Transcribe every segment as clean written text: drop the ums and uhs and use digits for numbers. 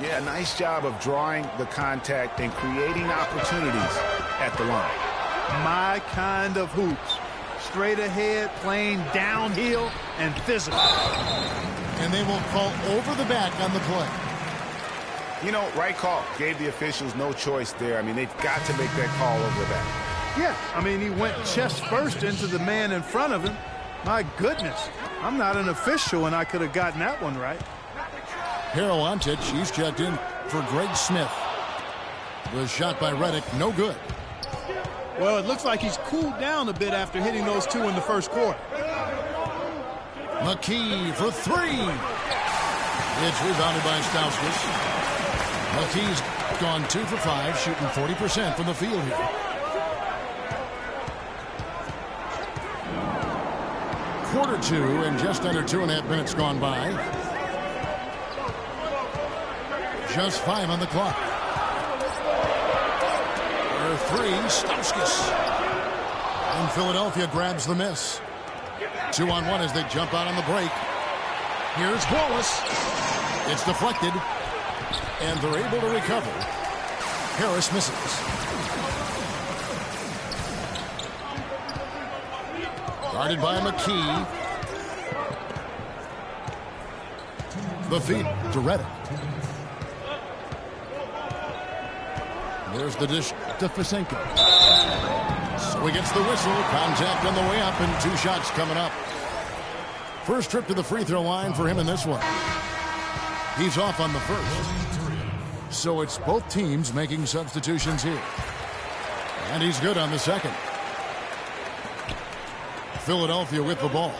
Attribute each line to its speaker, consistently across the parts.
Speaker 1: Yeah, nice job of drawing the contact and creating opportunities at the line.
Speaker 2: My kind of hoops. Straight ahead, playing downhill, and physical.
Speaker 3: And they will call over the back on the play.
Speaker 1: You know, right call. Gave the officials no choice there. I mean, they've got to make that call over the back.
Speaker 2: Yeah, I mean, he went chest first into the man in front of him. My goodness, I'm not an official, and I could have gotten that one right.
Speaker 3: Harowantic, he's checked in for Greg Smith. The shot by Reddick, no good.
Speaker 2: Well, it looks like he's cooled down a bit after hitting those two in the first quarter.
Speaker 3: McKee for three. It's rebounded by Stauskas. McKee's gone 2 for 5, shooting 40% from the field here. Quarter 2 and just under 2.5 minutes gone by. Just 5 on the clock. Their three, Stauskas. And Philadelphia grabs the miss. 2-on-1 as they jump out on the break. Here's Wallace. It's deflected. And they're able to recover. Harris misses. Guarded by McKee. The feed to Reddick. There's the dish to Fasenko. So he gets the whistle. Contact on the way up and 2 shots coming up. First trip to the free throw line for him in this one. He's off on the first. So it's both teams making substitutions here. And he's good on the second. Philadelphia with the ball.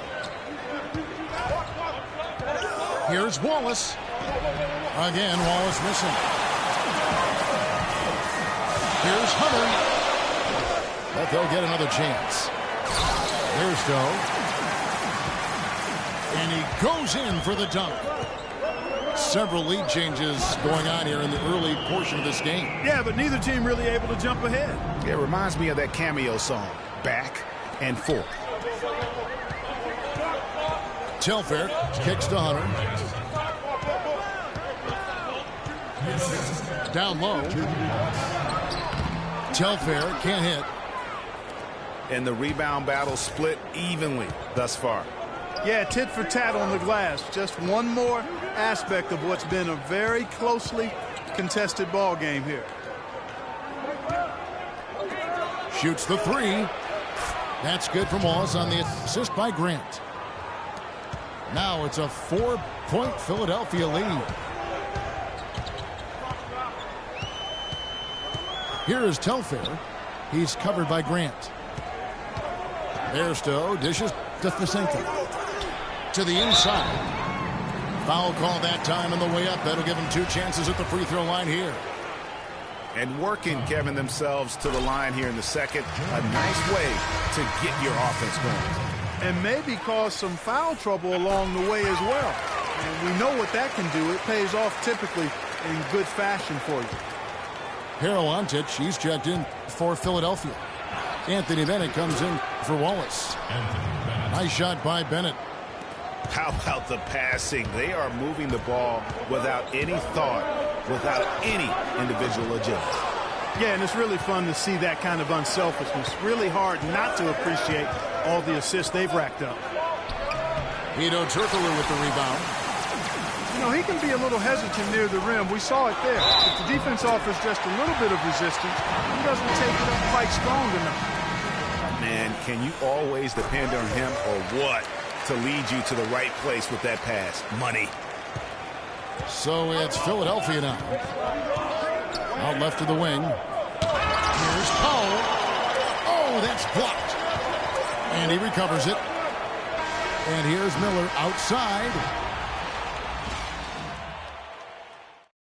Speaker 3: Here's Wallace. Again, Wallace missing. Here's Hunter. But they'll get another chance. There's Stowe. And he goes in for the dunk. Several lead changes going on here in the early portion of this game.
Speaker 2: Yeah, but neither team really able to jump ahead.
Speaker 1: It reminds me of that cameo song, Back and Forth.
Speaker 3: Telfair kicks to Hunter. Down low. Telfair can't hit.
Speaker 1: And the rebound battle split evenly thus far.
Speaker 2: Yeah, tit for tat on the glass. Just one more aspect of what's been a very closely contested ball game here.
Speaker 3: Shoots the three. That's good from Wallace on the assist by Grant. Now it's a 4-point Philadelphia lead. Here is Telfair. He's covered by Grant. There's Stowe. Dishes to Fasenko. To the inside. Foul call that time on the way up. That'll give him 2 chances at the free throw line here.
Speaker 1: And working, Kevin, themselves to the line here in the second. A nice way to get your offense going.
Speaker 2: And maybe cause some foul trouble along the way as well. And we know what that can do. It pays off typically in good fashion for you.
Speaker 3: Harowantic, he's checked in for Philadelphia. Anthony Bennett comes in for Wallace. Nice shot by Bennett.
Speaker 1: How about the passing? They are moving the ball without any thought, without any individual agility.
Speaker 2: Yeah, and it's really fun to see that kind of unselfishness. Really hard not to appreciate all the assists they've racked up.
Speaker 3: Hedo Turkoglu with the rebound.
Speaker 2: You know, he can be a little hesitant near the rim. We saw it there. If the defense offers just a little bit of resistance, he doesn't take it up quite strong enough.
Speaker 1: Man, can you always depend on him or what to lead you to the right place with that pass? Money.
Speaker 3: So it's Philadelphia now. Out left to the wing. Here's Powell. Oh, that's blocked. And he recovers it. And here's Miller outside.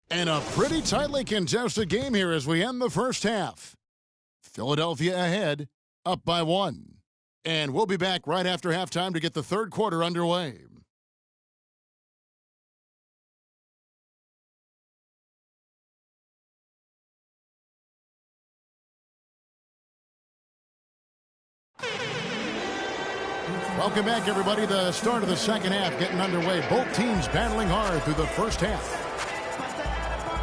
Speaker 3: And a pretty tightly contested game here as we end the first half. Philadelphia ahead, up by 1. And we'll be back right after halftime to get the third quarter underway. Welcome back, everybody. The start of the second half getting underway. Both teams battling hard through the first half.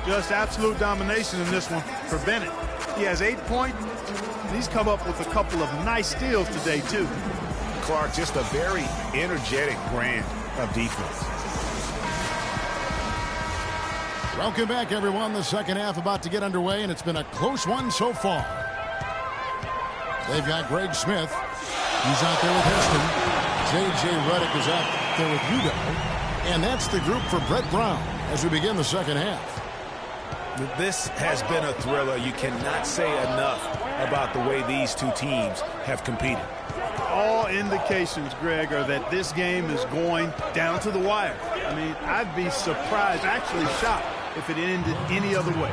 Speaker 2: Just absolute domination in this one for Bennett. He has 8 points, and he's come up with a couple of nice steals today, too.
Speaker 1: Clark, just a very energetic brand of defense.
Speaker 3: Welcome back, everyone. The second half about to get underway, and it's been a close one so far. They've got Greg Smith. He's out there with Heston. J.J. Redick is out there with Udo. And that's the group for Brett Brown as we begin the second half.
Speaker 1: This has been a thriller. You cannot say enough about the way these two teams have competed.
Speaker 2: All indications, Greg, are that this game is going down to the wire. I mean, I'd be surprised, actually shocked, if it ended any other way.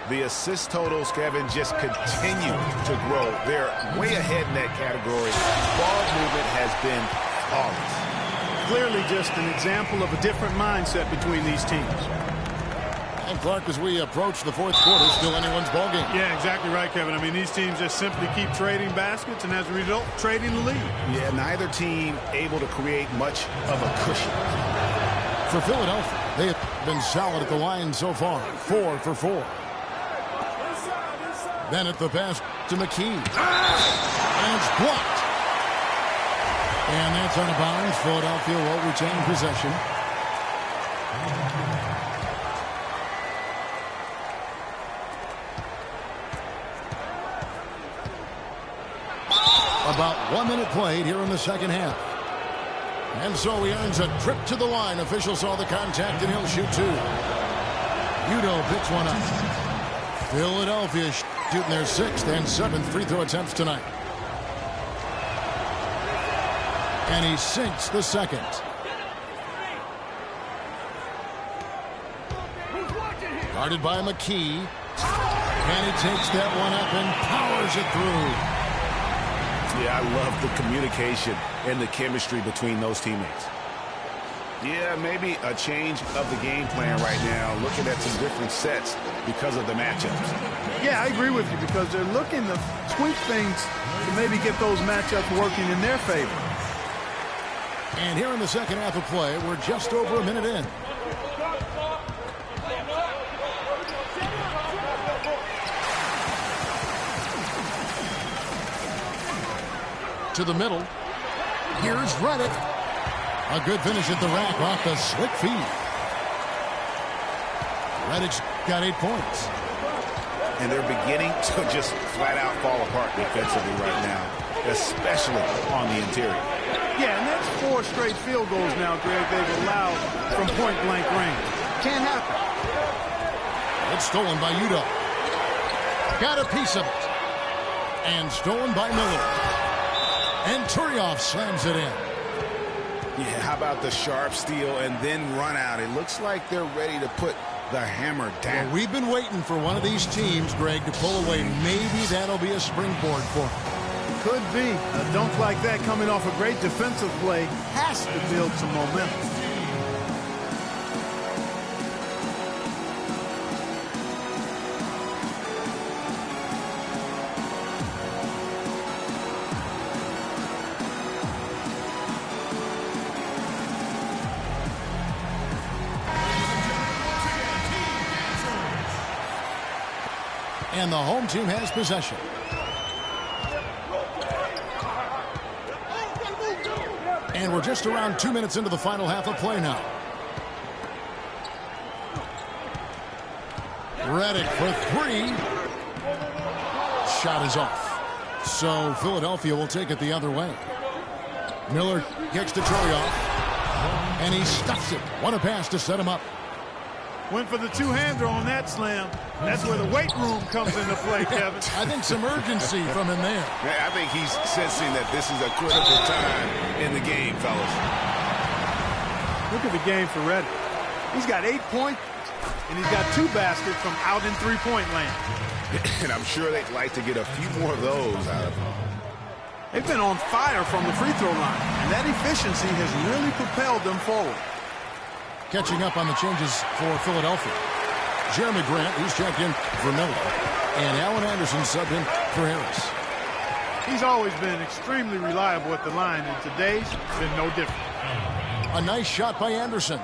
Speaker 1: The assist totals, Kevin, just continue to grow. They're way ahead in that category. Ball movement has been flawless.
Speaker 2: Clearly just an example of a different mindset between these teams.
Speaker 3: And Clark, as we approach the fourth quarter, still anyone's ballgame.
Speaker 2: Yeah, exactly right, Kevin. I mean, these teams just simply keep trading baskets and as a result, trading the lead.
Speaker 1: Yeah, neither team able to create much of a cushion.
Speaker 3: For Philadelphia, they have been solid at the line so far. 4 for 4. Bennett the pass to McKee. And it's blocked. And that's out of bounds. Philadelphia will retain possession. About 1 minute played here in the second half. And so he earns a trip to the line. Official saw the contact and he'll shoot 2. Udo picks one up. Philadelphia shooting their 6th and 7th free throw attempts tonight. And he sinks the second. Guarded by McKee. And he takes that one up and powers it through.
Speaker 1: Yeah, I love the communication and the chemistry between those teammates. Yeah, maybe a change of the game plan right now, looking at some different sets because of the matchups.
Speaker 2: Yeah, I agree with you because they're looking to tweak things to maybe get those matchups working in their favor.
Speaker 3: And here in the second half of play, we're just over a minute in. To the middle. Here's Redick. A good finish at the rack off the slick feed. Redick's got 8 points.
Speaker 1: And they're beginning to just flat out fall apart defensively right now, especially on the interior.
Speaker 2: Yeah, and that's 4 straight field goals now, Greg, they've allowed from point-blank range. Can't happen.
Speaker 3: It's stolen by Udo. Got a piece of it. And stolen by Miller. And Turioff slams it in.
Speaker 1: Yeah, how about the sharp steal and then run out? It looks like they're ready to put the hammer down.
Speaker 3: Well, we've been waiting for one of these teams, Greg, to pull away. Maybe that'll be a springboard for them.
Speaker 2: Could be. A dunk like that coming off a great defensive play has to build some momentum.
Speaker 3: And the home team has possession. And we're just around 2 minutes into the final half of play now. Redick for 3. Shot is off. So Philadelphia will take it the other way. Miller gets to Turioff. And he stuffs it. What a pass to set him up.
Speaker 2: Went for the two-hander on that slam. That's where the weight room comes into play, Kevin.
Speaker 3: I think some urgency from him there.
Speaker 1: I think he's sensing that this is a critical time in the game, fellas.
Speaker 2: Look at the game for Redick. He's got 8 points, and he's got 2 baskets from out in three-point land.
Speaker 1: And I'm sure they'd like to get a few more of those out of him.
Speaker 2: They've been on fire from the free throw line, and that efficiency has really propelled them forward.
Speaker 3: Catching up on the changes for Philadelphia. Jeremy Grant, who's checked in for Miller. And Allen Anderson subbed in for Harris.
Speaker 2: He's always been extremely reliable at the line, and today's been no different.
Speaker 3: A nice shot by Anderson.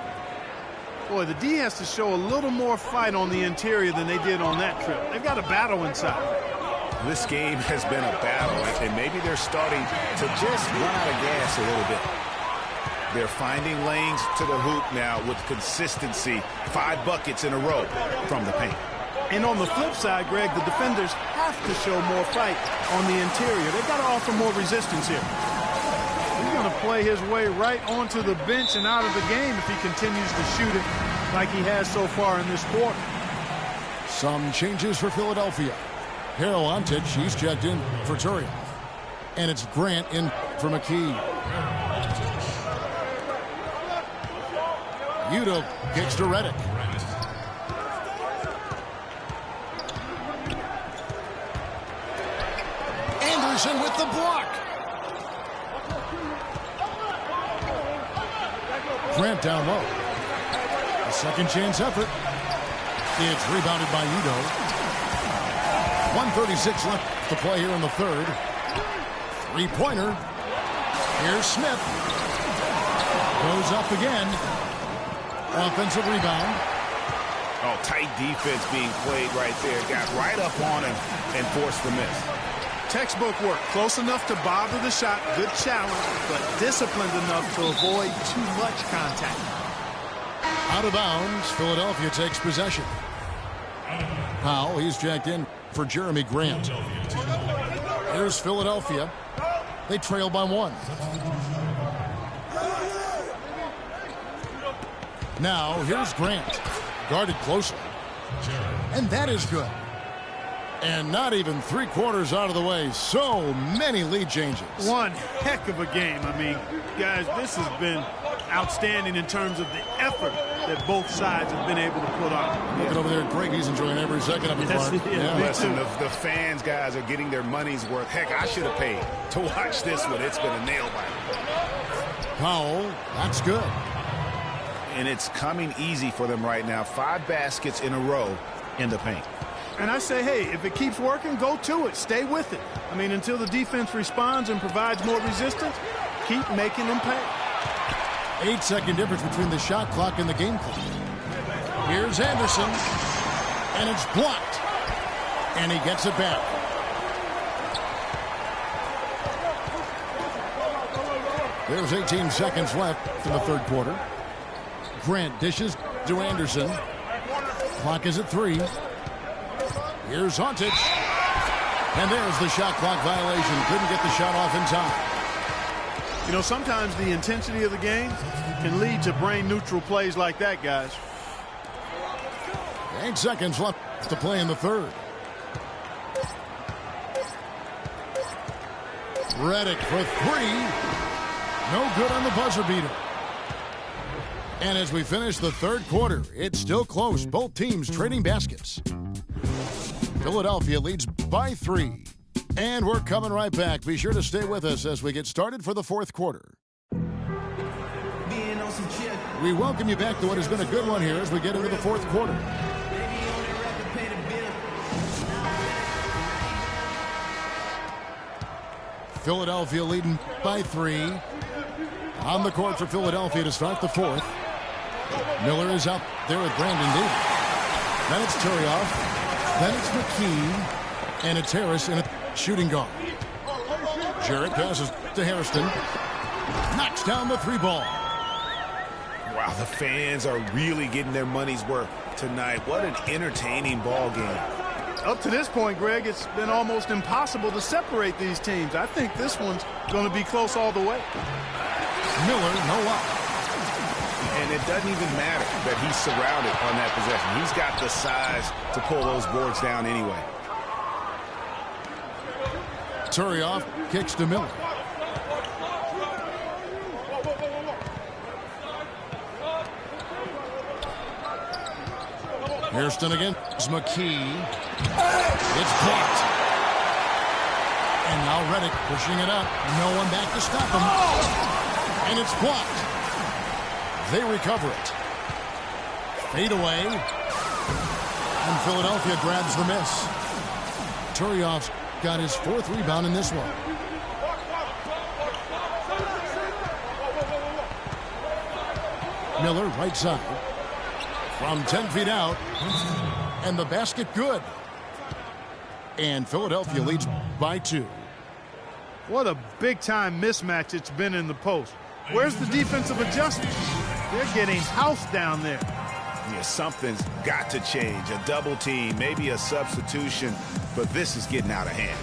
Speaker 2: Boy, the D has to show a little more fight on the interior than they did on that trip. They've got a battle inside.
Speaker 1: This game has been a battle, and maybe they're starting to just run out of gas a little bit. They're finding lanes to the hoop now with consistency. 5 buckets in a row from the paint.
Speaker 2: And on the flip side, Greg, the defenders have to show more fight on the interior. They've got to offer more resistance here. He's going to play his way right onto the bench and out of the game if he continues to shoot it like he has so far in this quarter.
Speaker 3: Some changes for Philadelphia. Harold Ontic, he's checked in for Turiaf. And it's Grant in for McKee. Udo kicks to Redick. Anderson with the block. Grant down low. A second chance effort. It's rebounded by Udo. 1:36 left to play here in the third. Three-pointer. Here's Smith. Goes up again. Offensive rebound.
Speaker 1: Oh, tight defense being played right there. Got right up on him and forced the miss.
Speaker 2: Textbook work. Close enough to bother the shot. Good challenge, but disciplined enough to avoid too much contact.
Speaker 3: Out of bounds. Philadelphia takes possession. Powell, he's jacked in for Jeremy Grant. Here's Philadelphia. They trail by 1. Now, here's Grant. Guarded closely. And that is good. And not even 3/4 out of the way. So many lead changes.
Speaker 2: One heck of a game. I mean, guys, this has been outstanding in terms of the effort that both sides have been able to put on.
Speaker 3: Looking over there at Greg, he's enjoying every second of it.
Speaker 2: Yeah.
Speaker 1: Listen, the fans, guys, are getting their money's worth. Heck, I should have paid to watch this one. It's been a nail-biter.
Speaker 3: Powell, that's good.
Speaker 1: And it's coming easy for them right now. 5 baskets in a row in the paint.
Speaker 2: And I say, hey, if it keeps working, go to it. Stay with it. I mean, until the defense responds and provides more resistance, keep making them pay.
Speaker 3: 8-second difference between the shot clock and the game clock. Here's Anderson. And it's blocked. And he gets it back. There's 18 seconds left in the third quarter. Grant dishes to Anderson. Clock is at 3. Here's Ontic. And there's the shot clock violation. Couldn't get the shot off in time.
Speaker 2: You know, sometimes the intensity of the game can lead to brain-neutral plays like that, guys.
Speaker 3: 8 seconds left to play in the third. Redick for 3. No good on the buzzer beater. And as we finish the third quarter, it's still close. Both teams trading baskets. Philadelphia leads by 3. And we're coming right back. Be sure to stay with us as we get started for the fourth quarter. We welcome you back to what has been a good one here as we get into the fourth quarter. Philadelphia leading by 3. On the court for Philadelphia to start the fourth. Miller is out there with Brandon Davis. Then it's Turiaf. Then it's McKee. And it's Harris in a shooting guard. Jarrett passes to Hairston. Knocks down the 3 ball.
Speaker 1: Wow, the fans are really getting their money's worth tonight. What an entertaining ball game.
Speaker 2: Up to this point, Greg, it's been almost impossible to separate these teams. I think this one's going to be close all the way.
Speaker 3: Miller, no luck.
Speaker 1: And it doesn't even matter that he's surrounded on that possession. He's got the size to pull those boards down anyway.
Speaker 3: Turiaf kicks to Miller. Hairston against McKee. It's blocked. And now Redick pushing it up. No one back to stop him. And it's blocked. They recover it. Fade away. And Philadelphia grabs the miss. Turiaf's got his 4th rebound in this one. Miller, right side. From 10 feet out. And the basket good. And Philadelphia leads by 2.
Speaker 2: What a big-time mismatch it's been in the post. Where's the defensive adjustment? They're getting housed down there.
Speaker 1: Yeah, something's got to change. A double team, maybe a substitution, but this is getting out of hand.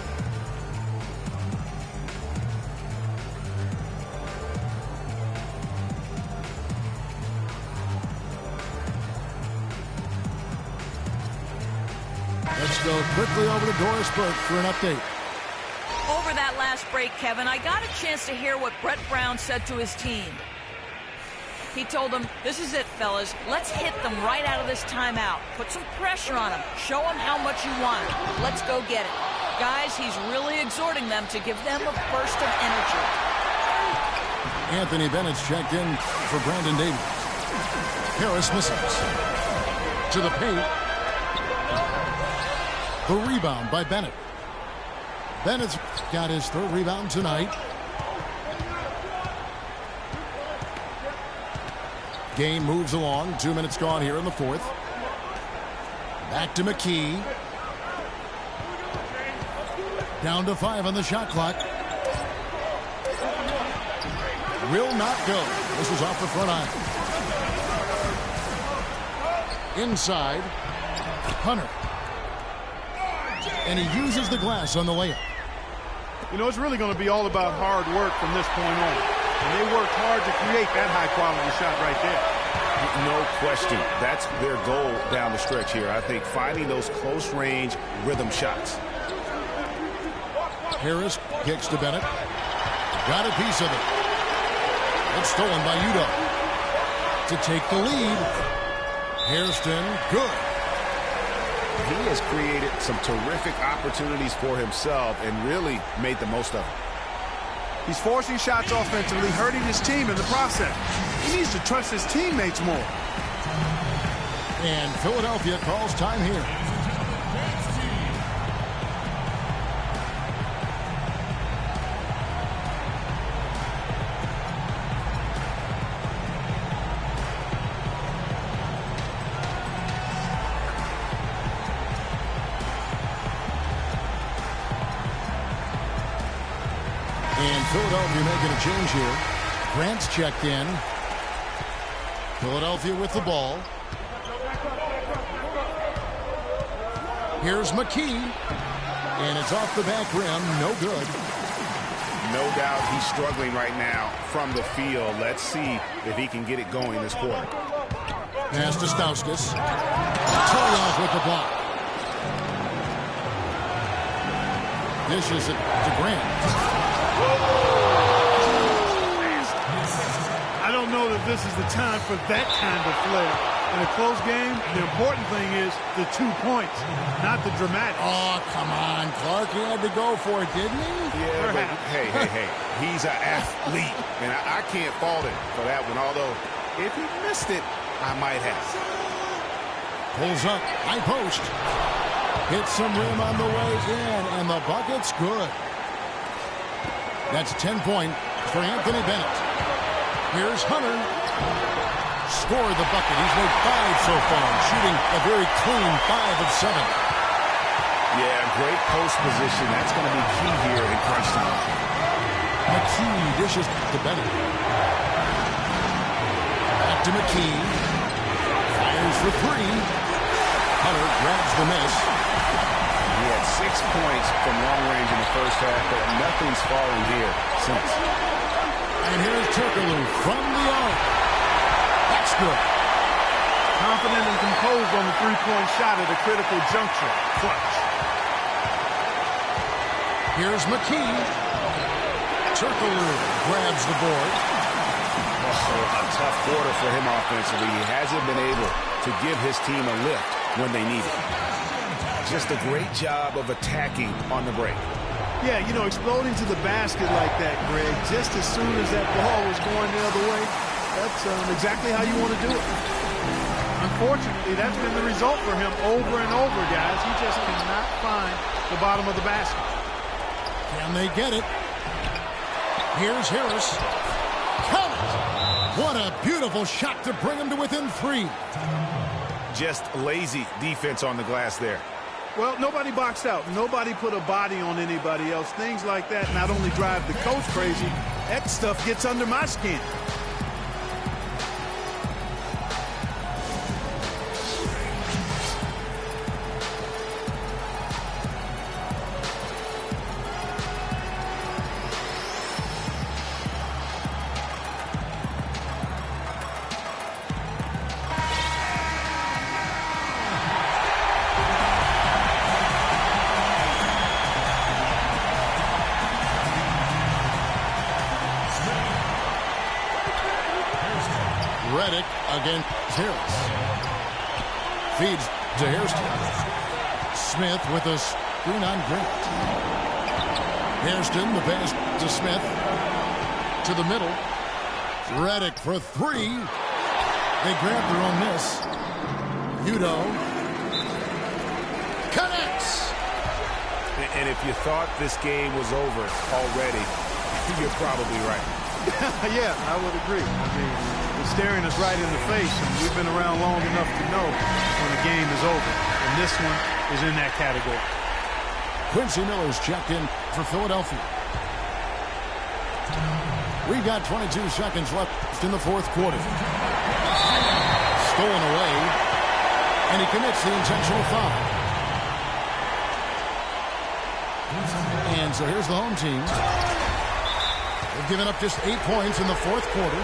Speaker 3: Let's go quickly over to Doris Burke for an update.
Speaker 4: Over that last break, Kevin, I got a chance to hear what Brett Brown said to his team. He told them, this is it, fellas. Let's hit them right out of this timeout. Put some pressure on them. Show them how much you want it. Let's go get it. Guys, he's really exhorting them to give them a burst of energy.
Speaker 3: Anthony Bennett's checked in for Brandon Davies. Harris misses. To the paint. The rebound by Bennett. Bennett's got his 3rd rebound tonight. Game moves along. 2 minutes gone here in the 4th. Back to McKee. Down to 5 on the shot clock. Will not go. This is off the front iron. Inside. Hunter. And he uses the glass on the layup.
Speaker 2: You know, it's really going to be all about hard work from this point on. And they worked hard to create that high-quality shot right there.
Speaker 1: No question. That's their goal down the stretch here. I think finding those close-range rhythm shots.
Speaker 3: Harris kicks to Bennett. Got a piece of it. It's stolen by Udo. To take the lead. Hairston, good.
Speaker 1: He has created some terrific opportunities for himself and really made the most of it.
Speaker 2: He's forcing shots offensively, hurting his team in the process. He needs to trust his teammates more.
Speaker 3: And Philadelphia calls time here. And Philadelphia making a change here. Grant's checked in. Philadelphia with the ball. Here's McKee. And it's off the back rim. No good.
Speaker 1: No doubt he's struggling right now from the field. Let's see if he can get it going this quarter.
Speaker 3: Pass to Stauskas. Toyov with the block. Dishes it to Grant.
Speaker 2: I don't know that this is the time for that kind of flair. In a close game, the important thing is the 2 points, not the dramatic.
Speaker 3: Oh, come on. Clark, he had to go for it, didn't he?
Speaker 1: Yeah, but hey. He's an athlete, and I can't fault him for that one, although if he missed it, I might have.
Speaker 3: Pulls up. High post. Hits some rim on the way in, and the bucket's good. That's 10 points for Anthony Bennett. Here's Hunter. Scored the bucket. He's made 5 so far, shooting a very clean 5 of 7.
Speaker 1: Yeah, great post position. That's going to be key here in crunch time.
Speaker 3: McKee dishes to Bennett. Back to McKee. Fires for 3. Hunter grabs the miss.
Speaker 1: He had 6 points from long range in the first half, but nothing's fallen here since.
Speaker 3: And here's Turkoglu from the arc. That's good.
Speaker 2: Confident and composed on the three-point shot at a critical juncture. Clutch.
Speaker 3: Here's McKee. Turkoglu grabs the board.
Speaker 1: A tough quarter for him offensively. He hasn't been able to give his team a lift when they need it. Just a great job of attacking on the break.
Speaker 2: Yeah, you know, exploding to the basket like that, Greg, just as soon as that ball was going the other way, that's exactly how you want to do it. Unfortunately, that's been the result for him over and over, guys. He just cannot find the bottom of the basket.
Speaker 3: Can they get it? Here's Harris. Count it! What a beautiful shot to bring him to within 3.
Speaker 1: just lazy defense on the glass there.
Speaker 2: Well, nobody boxed out. Nobody put a body on anybody else. Things like that not only drive the coach crazy, that stuff gets under my skin.
Speaker 3: Reddick against Harris. Feeds to Hairston. Smith with a screen on Grant. Hairston, the pass to Smith. To the middle. Reddick for three. They grab their own miss. Udo connects.
Speaker 1: And if you thought this game was over already, you're probably right.
Speaker 2: Yeah, I would agree. I mean, it's staring us right in the face, and we've been around long enough to know when the game is over. And this one is in that category.
Speaker 3: Quincy Miller's checked in for Philadelphia. We've got 22 seconds left in the fourth quarter. Stolen away, and he commits the intentional foul. And so here's the home team. They've given up just 8 points in the fourth quarter.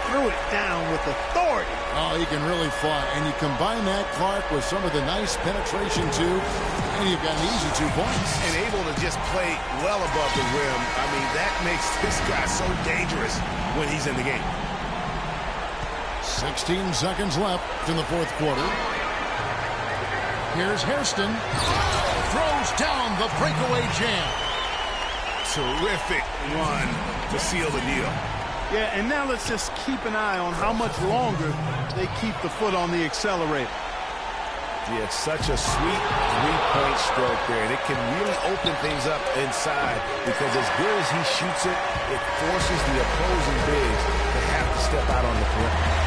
Speaker 2: Threw it down with authority.
Speaker 3: Oh, he can really fight. And you combine that, Clark, with some of the nice penetration, too, and you've got an easy 2 points.
Speaker 1: And able to just play well above the rim. I mean, that makes this guy so dangerous when he's in the game.
Speaker 3: 16 seconds left in the fourth quarter. Here's Hairston. Throws down the breakaway jam.
Speaker 1: Terrific run to seal the deal.
Speaker 2: Yeah, and now let's just keep an eye on how much longer they keep the foot on the accelerator.
Speaker 1: Yeah, it's such a sweet three-point stroke there. And it can really open things up inside because as good as he shoots it, it forces the opposing bigs to have to step out on the perimeter.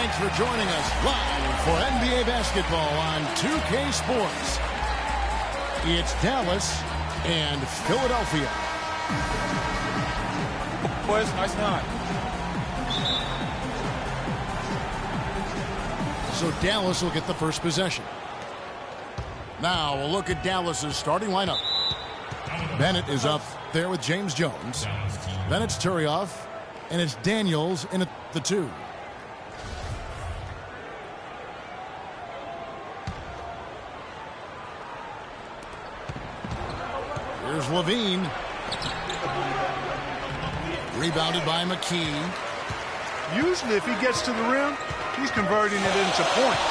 Speaker 3: Thanks for joining us live for NBA basketball on 2K Sports. It's Dallas and Philadelphia.
Speaker 5: Boys, nice night.
Speaker 3: So Dallas will get the first possession. Now we'll look at Dallas's starting lineup. Bennett is up there with James Jones. Then it's Turioff, and it's Daniels in at the 2. Here's Levine. Rebounded by McKee.
Speaker 2: Usually if he gets to the rim, he's converting it into points.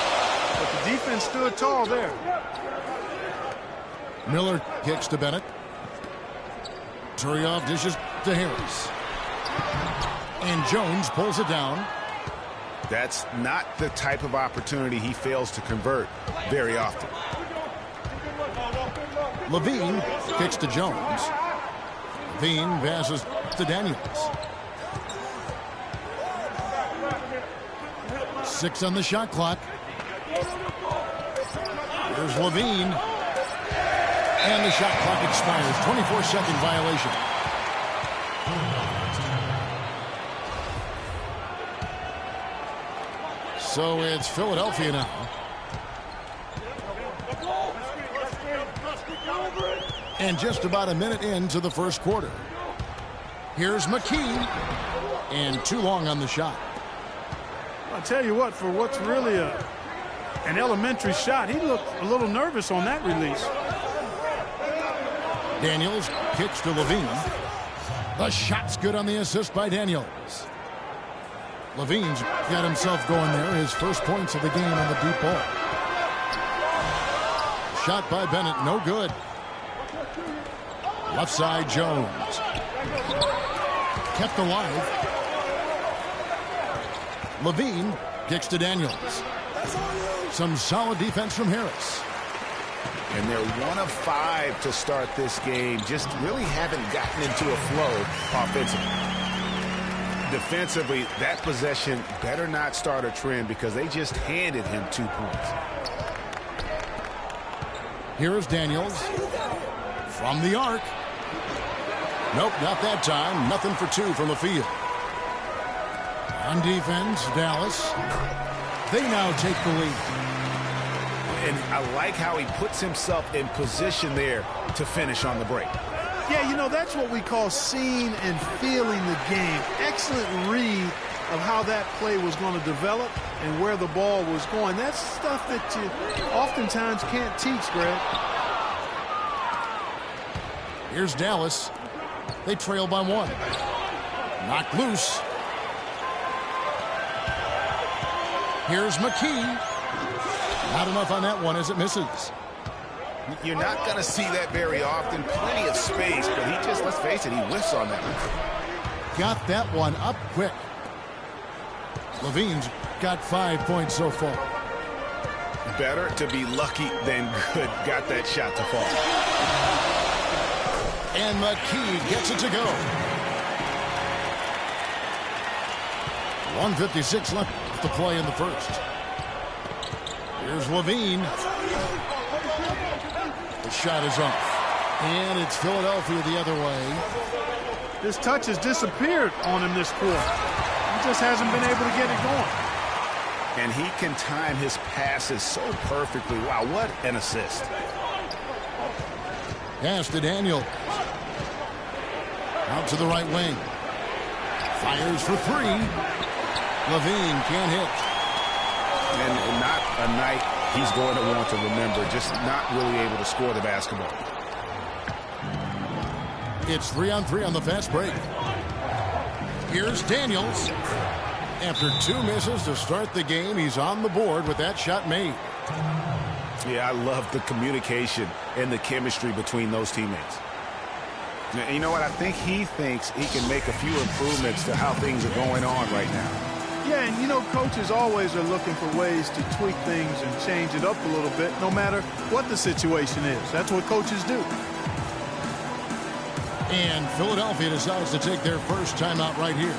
Speaker 2: But the defense stood tall there.
Speaker 3: Miller kicks to Bennett. Turioff dishes to Harris. And Jones pulls it down.
Speaker 1: That's not the type of opportunity he fails to convert very often.
Speaker 3: Levine kicks to Jones. Levine passes to Daniels. 6 on the shot clock. Here's Levine. And the shot clock expires. 24-second violation. So it's Philadelphia now. And just about a minute into the first quarter. Here's McKee. And too long on the shot.
Speaker 2: I'll tell you what, for what's really an elementary shot, he looked a little nervous on that release.
Speaker 3: Daniels kicks to Levine. The shot's good on the assist by Daniels. Levine's got himself going there. His first points of the game on the deep ball. Shot by Bennett, no good. Left side, Jones. Kept alive. Levine kicks to Daniels. Some solid defense from Harris.
Speaker 1: And they're 1 of 5 to start this game. Just really haven't gotten into a flow offensively. Defensively, that possession better not start a trend because they just handed him 2 points.
Speaker 3: Here is Daniels. From the arc. Nope, not that time. Nothing for 2 from the field. On defense, Dallas. They now take the lead.
Speaker 1: And I like how he puts himself in position there to finish on the break.
Speaker 2: Yeah, you know, that's what we call seeing and feeling the game. Excellent read of how that play was going to develop and where the ball was going. That's stuff that you oftentimes can't teach, Greg.
Speaker 3: Here's Dallas. They trail by 1. Knocked loose. Here's McKee. Not enough on that one as it misses.
Speaker 1: You're not going to see that very often. Plenty of space, but he just, let's face it, he whiffs on that one.
Speaker 3: Got that one up quick. Levine's got 5 points so far.
Speaker 1: Better to be lucky than good. Got that shot to fall.
Speaker 3: And McKee gets it to go. 1:56 left to play in the first. Here's Levine. The shot is off. And it's Philadelphia the other way.
Speaker 2: This touch has disappeared on him this quarter. He just hasn't been able to get it going.
Speaker 1: And he can time his passes so perfectly. Wow, what an assist.
Speaker 3: Pass to Daniels. Out to the right wing. Fires for 3. Levine can't hit.
Speaker 1: And not a night he's going to want to remember. Just not really able to score the basketball.
Speaker 3: It's 3-on-3 on the fast break. Here's Daniels. After 2 misses to start the game, he's on the board with that shot made.
Speaker 1: Yeah, I love the communication and the chemistry between those teammates. And you know what? I think he thinks he can make a few improvements to how things are going on right now.
Speaker 2: Yeah, and you know, coaches always are looking for ways to tweak things and change it up a little bit, no matter what the situation is. That's what coaches do.
Speaker 3: And Philadelphia decides to take their first timeout right here.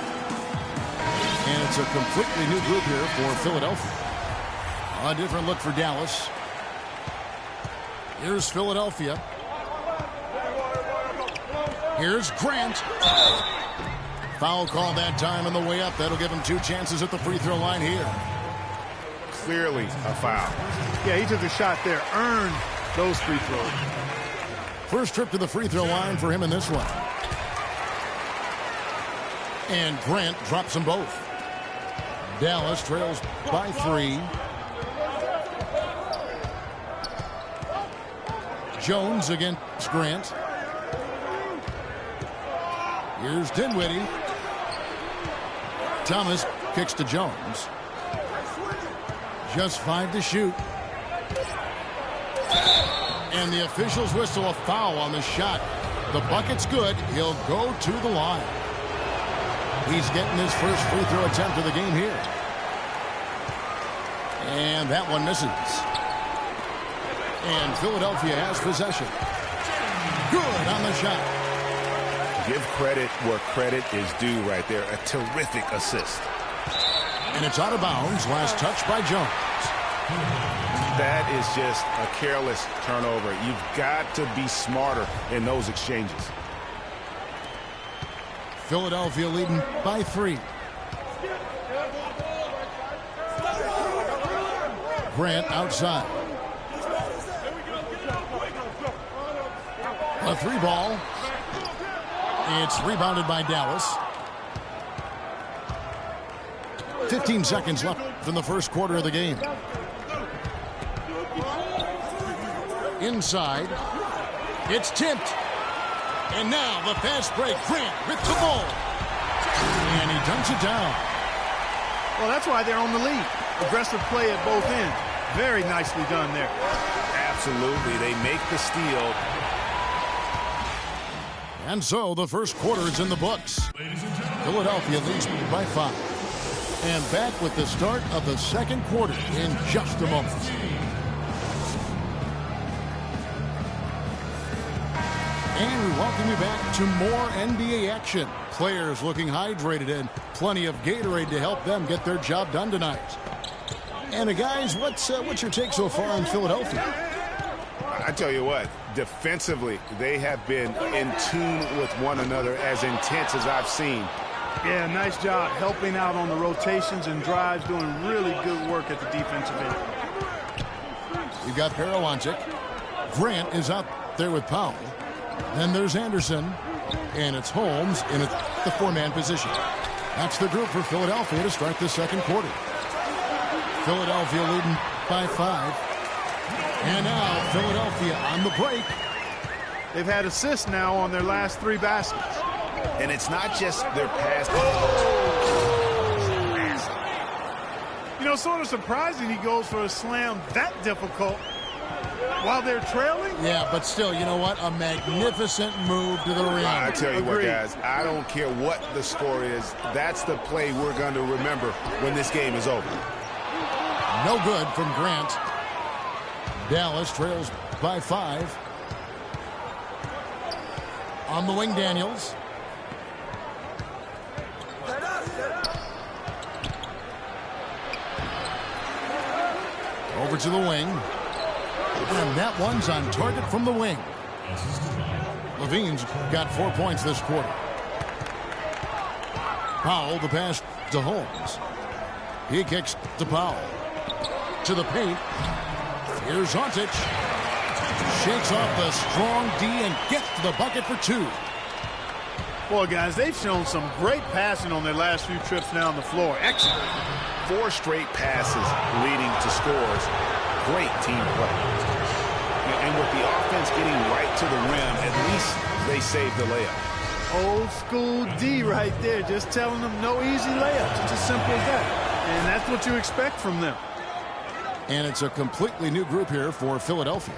Speaker 3: And it's a completely new group here for Philadelphia. A different look for Dallas. Here's Philadelphia. Here's Grant. Foul call that time on the way up. That'll give him 2 chances at the free throw line here.
Speaker 1: Clearly a foul.
Speaker 2: Yeah, he took a shot there. Earned those free throws.
Speaker 3: First trip to the free throw line for him in this one. And Grant drops them both. Dallas trails by 3. Jones against Grant. Here's Dinwiddie. Thomas kicks to Jones. Just 5 to shoot. And the officials whistle a foul on the shot. The bucket's good. He'll go to the line. He's getting his first free throw attempt of the game here. And that one misses. And Philadelphia has possession. Good on the shot.
Speaker 1: Give credit where credit is due right there. A terrific assist.
Speaker 3: And it's out of bounds. Last touch by Jones.
Speaker 1: That is just a careless turnover. You've got to be smarter in those exchanges.
Speaker 3: Philadelphia leading by 3. Grant outside. A 3 ball. It's rebounded by Dallas. 15 seconds left in the first quarter of the game. Inside. It's tipped. And now the fast break. Grant with the ball. And he dunks it down.
Speaker 2: Well, that's why they're on the lead. Aggressive play at both ends. Very nicely done there.
Speaker 1: Absolutely. They make the steal.
Speaker 3: And so the first quarter is in the books. Philadelphia leads by 5. And back with the start of the second quarter in just a moment. And we welcome you back to more NBA action. Players looking hydrated and plenty of Gatorade to help them get their job done tonight. And guys, what's your take so far on Philadelphia?
Speaker 1: I tell you what, defensively, they have been in tune with one another, as intense as I've seen.
Speaker 2: Yeah, nice job helping out on the rotations and drives, doing really good work at the defensive end.
Speaker 3: You've got Parawanchik. Grant is out there with Powell. Then there's Anderson. And it's Holmes in the 4-man position. That's the group for Philadelphia to start the second quarter. Philadelphia leading by 5. And now Philadelphia on the break.
Speaker 2: They've had assists now on their last 3 baskets.
Speaker 1: And it's not just their pass.
Speaker 2: You know, sort of surprising he goes for a slam that difficult while they're trailing.
Speaker 3: Yeah, but still, you know what? A magnificent move to the rim.
Speaker 1: I tell you
Speaker 2: Agreed.
Speaker 1: what, guys, I don't care what the score is. That's the play we're going to remember when this game is over.
Speaker 3: No good from Grant. Dallas trails by 5. On the wing, Daniels. Over to the wing. And that one's on target from the wing. Levine's got 4 points this quarter. Powell, the pass to Holmes. He kicks to Powell. To the paint. Here's Ontic. Shakes off the strong D and gets to the bucket for 2.
Speaker 2: Boy, guys, they've shown some great passing on their last few trips down the floor. Excellent.
Speaker 1: 4 straight passes leading to scores. Great team play. And with the offense getting right to the rim, at least they saved the layup.
Speaker 2: Old school D right there, just telling them no easy layups. It's as simple as that. And that's what you expect from them.
Speaker 3: And it's a completely new group here for Philadelphia.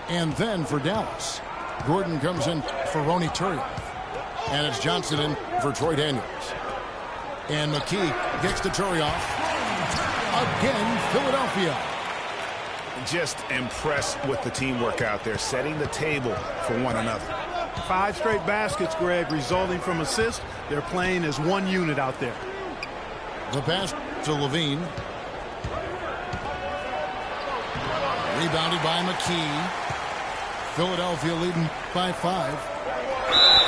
Speaker 3: And then for Dallas, Gordon comes in for Ronny Turiaf. And it's Johnson in for Troy Daniels. And McKee gets to Turiaf. Again, Philadelphia.
Speaker 1: Just impressed with the teamwork out there, setting the table for one another.
Speaker 2: 5 straight baskets, Greg, resulting from assists. They're playing as one unit out there.
Speaker 3: The pass to Levine. Rebounded by McKee. Philadelphia leading by 5.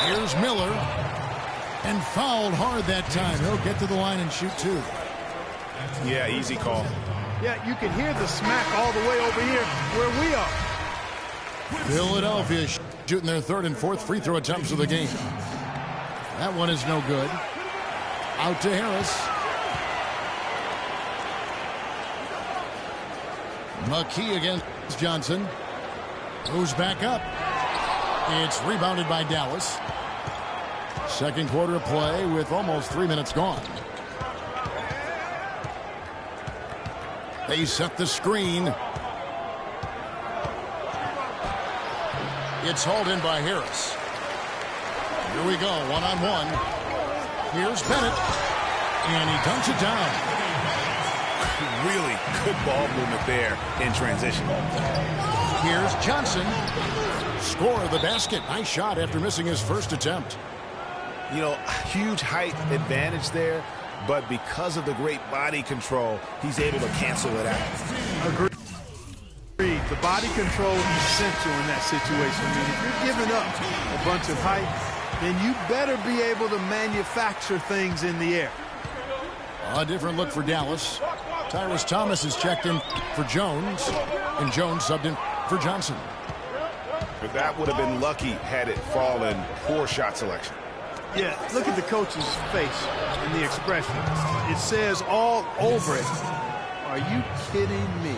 Speaker 3: Here's Miller. And fouled hard that time. He'll get to the line and shoot 2.
Speaker 1: Yeah, easy call.
Speaker 2: Yeah, you can hear the smack all the way over here where we are.
Speaker 3: Philadelphia shooting their 3rd and 4th free throw attempts of the game. That one is no good. Out to Harris. McKee against Johnson. Moves back up. It's rebounded by Dallas. Second quarter of play with almost 3 minutes gone. They set the screen. It's hauled in by Harris. Here we go, one-on-one. Here's Bennett. And he dunks it down.
Speaker 1: Really good ball movement there in transition.
Speaker 3: Here's Johnson. Score the basket. Nice shot after missing his first attempt.
Speaker 1: You know, huge height advantage there, but because of the great body control, he's able to cancel it out.
Speaker 2: Agreed. The body control is essential in that situation. I mean, if you're giving up a bunch of height, then you better be able to manufacture things in the air.
Speaker 3: A different look for Dallas. Tyrus Thomas is checked in for Jones, and Jones subbed in for Johnson.
Speaker 1: But that would have been lucky had it fallen. Poor shot selection.
Speaker 2: Yeah, look at the coach's face and the expression. It says all over it, are you kidding me?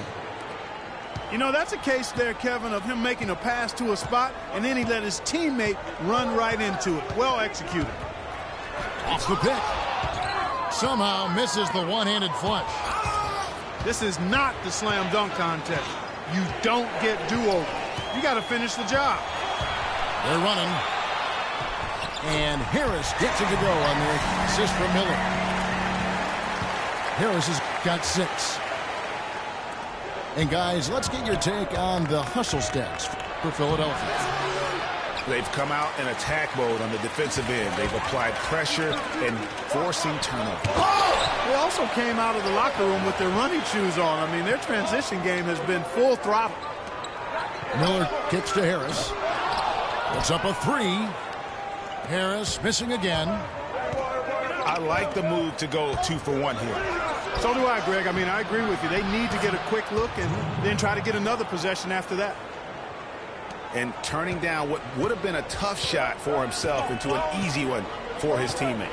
Speaker 2: You know, that's a case there, Kevin, of him making a pass to a spot, and then he let his teammate run right into it. Well executed.
Speaker 3: Off the pick. Somehow misses the one-handed flush.
Speaker 2: This is not the slam dunk contest. You don't get do-over. You got to finish the job.
Speaker 3: They're running. And Harris gets it to go on the assist from Miller. Harris has got 6. And guys, let's get your take on the hustle stats for Philadelphia.
Speaker 1: They've come out in attack mode on the defensive end. They've applied pressure and forcing turnover.
Speaker 2: They also came out of the locker room with their running shoes on. I mean, their transition game has been full throttle.
Speaker 3: Miller kicks to Harris. Puts up a 3. Harris missing again.
Speaker 1: I like the move to go 2 for 1 here.
Speaker 2: So do I, Greg. I mean, I agree with you. They need to get a quick look and then try to get another possession after that.
Speaker 1: And turning down what would have been a tough shot for himself into an easy one for his teammate.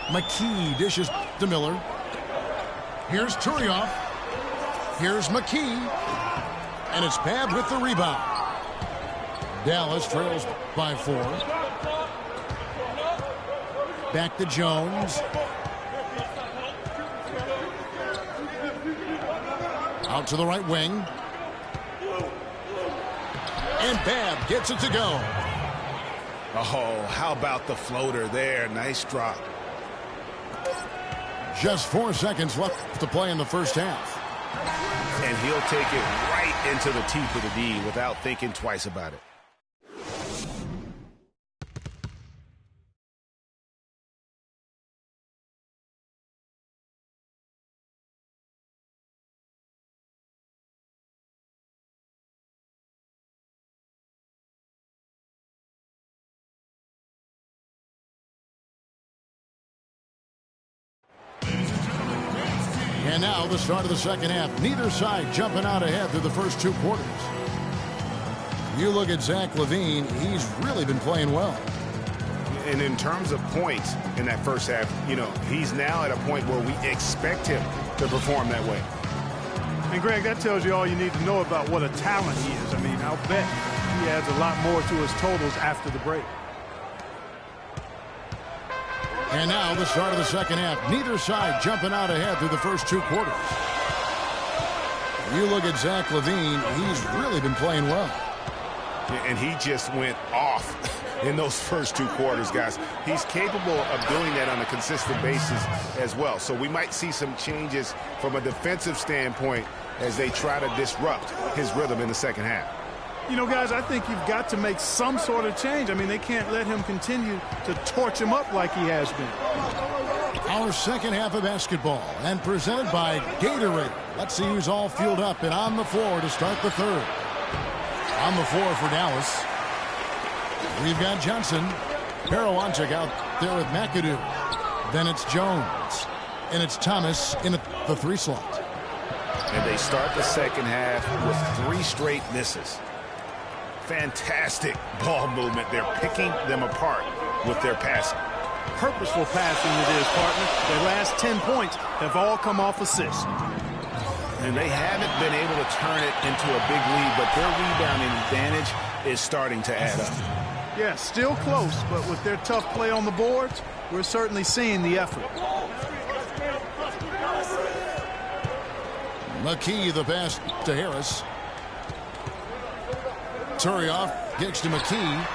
Speaker 3: McKee dishes to Miller. Here's Turioff. Here's McKee. And it's Babb with the rebound. Dallas trails by 4. Back to Jones. Out to the right wing. And Babb gets it to go.
Speaker 1: Oh, how about the floater there? Nice drop.
Speaker 3: Just 4 seconds left to play in the first half.
Speaker 1: And he'll take it right into the teeth of the D without thinking twice about it.
Speaker 3: And now the start of the second half. Neither side jumping out ahead through the first 2 quarters. You look at Zach LaVine, he's really been playing well.
Speaker 1: And in terms of points in that first half, you know, he's now at a point where we expect him to perform that way.
Speaker 2: And, Greg, that tells you all you need to know about what a talent he is. I mean, I'll bet he adds a lot more to his totals after the break.
Speaker 3: And now the start of the second half. Neither side jumping out ahead through the first 2 quarters. You look at Zach LaVine, he's really been playing well.
Speaker 1: And he just went off in those first 2 quarters, guys. He's capable of doing that on a consistent basis as well. So we might see some changes from a defensive standpoint as they try to disrupt his rhythm in the second half.
Speaker 2: You know, guys, I think you've got to make some sort of change. I mean, they can't let him continue to torch him up like he has been.
Speaker 3: Our second half of basketball, and presented by Gatorade. Let's see who's all fueled up and on the floor to start the third. On the floor for Dallas, we've got Johnson. Parawanchik out there with McAdoo. Then it's Jones. And it's Thomas in the 3 slot.
Speaker 1: And they start the second half with 3 straight misses. Fantastic ball movement. They're picking them apart with their passing.
Speaker 2: Purposeful passing it is, partner. Their last 10 points have all come off assists.
Speaker 1: And they haven't been able to turn it into a big lead, but their rebounding advantage is starting to add up.
Speaker 2: Yeah, still close, but with their tough play on the boards, we're certainly seeing the effort.
Speaker 3: McKee, the pass to Harris. Turioff kicks to McKee.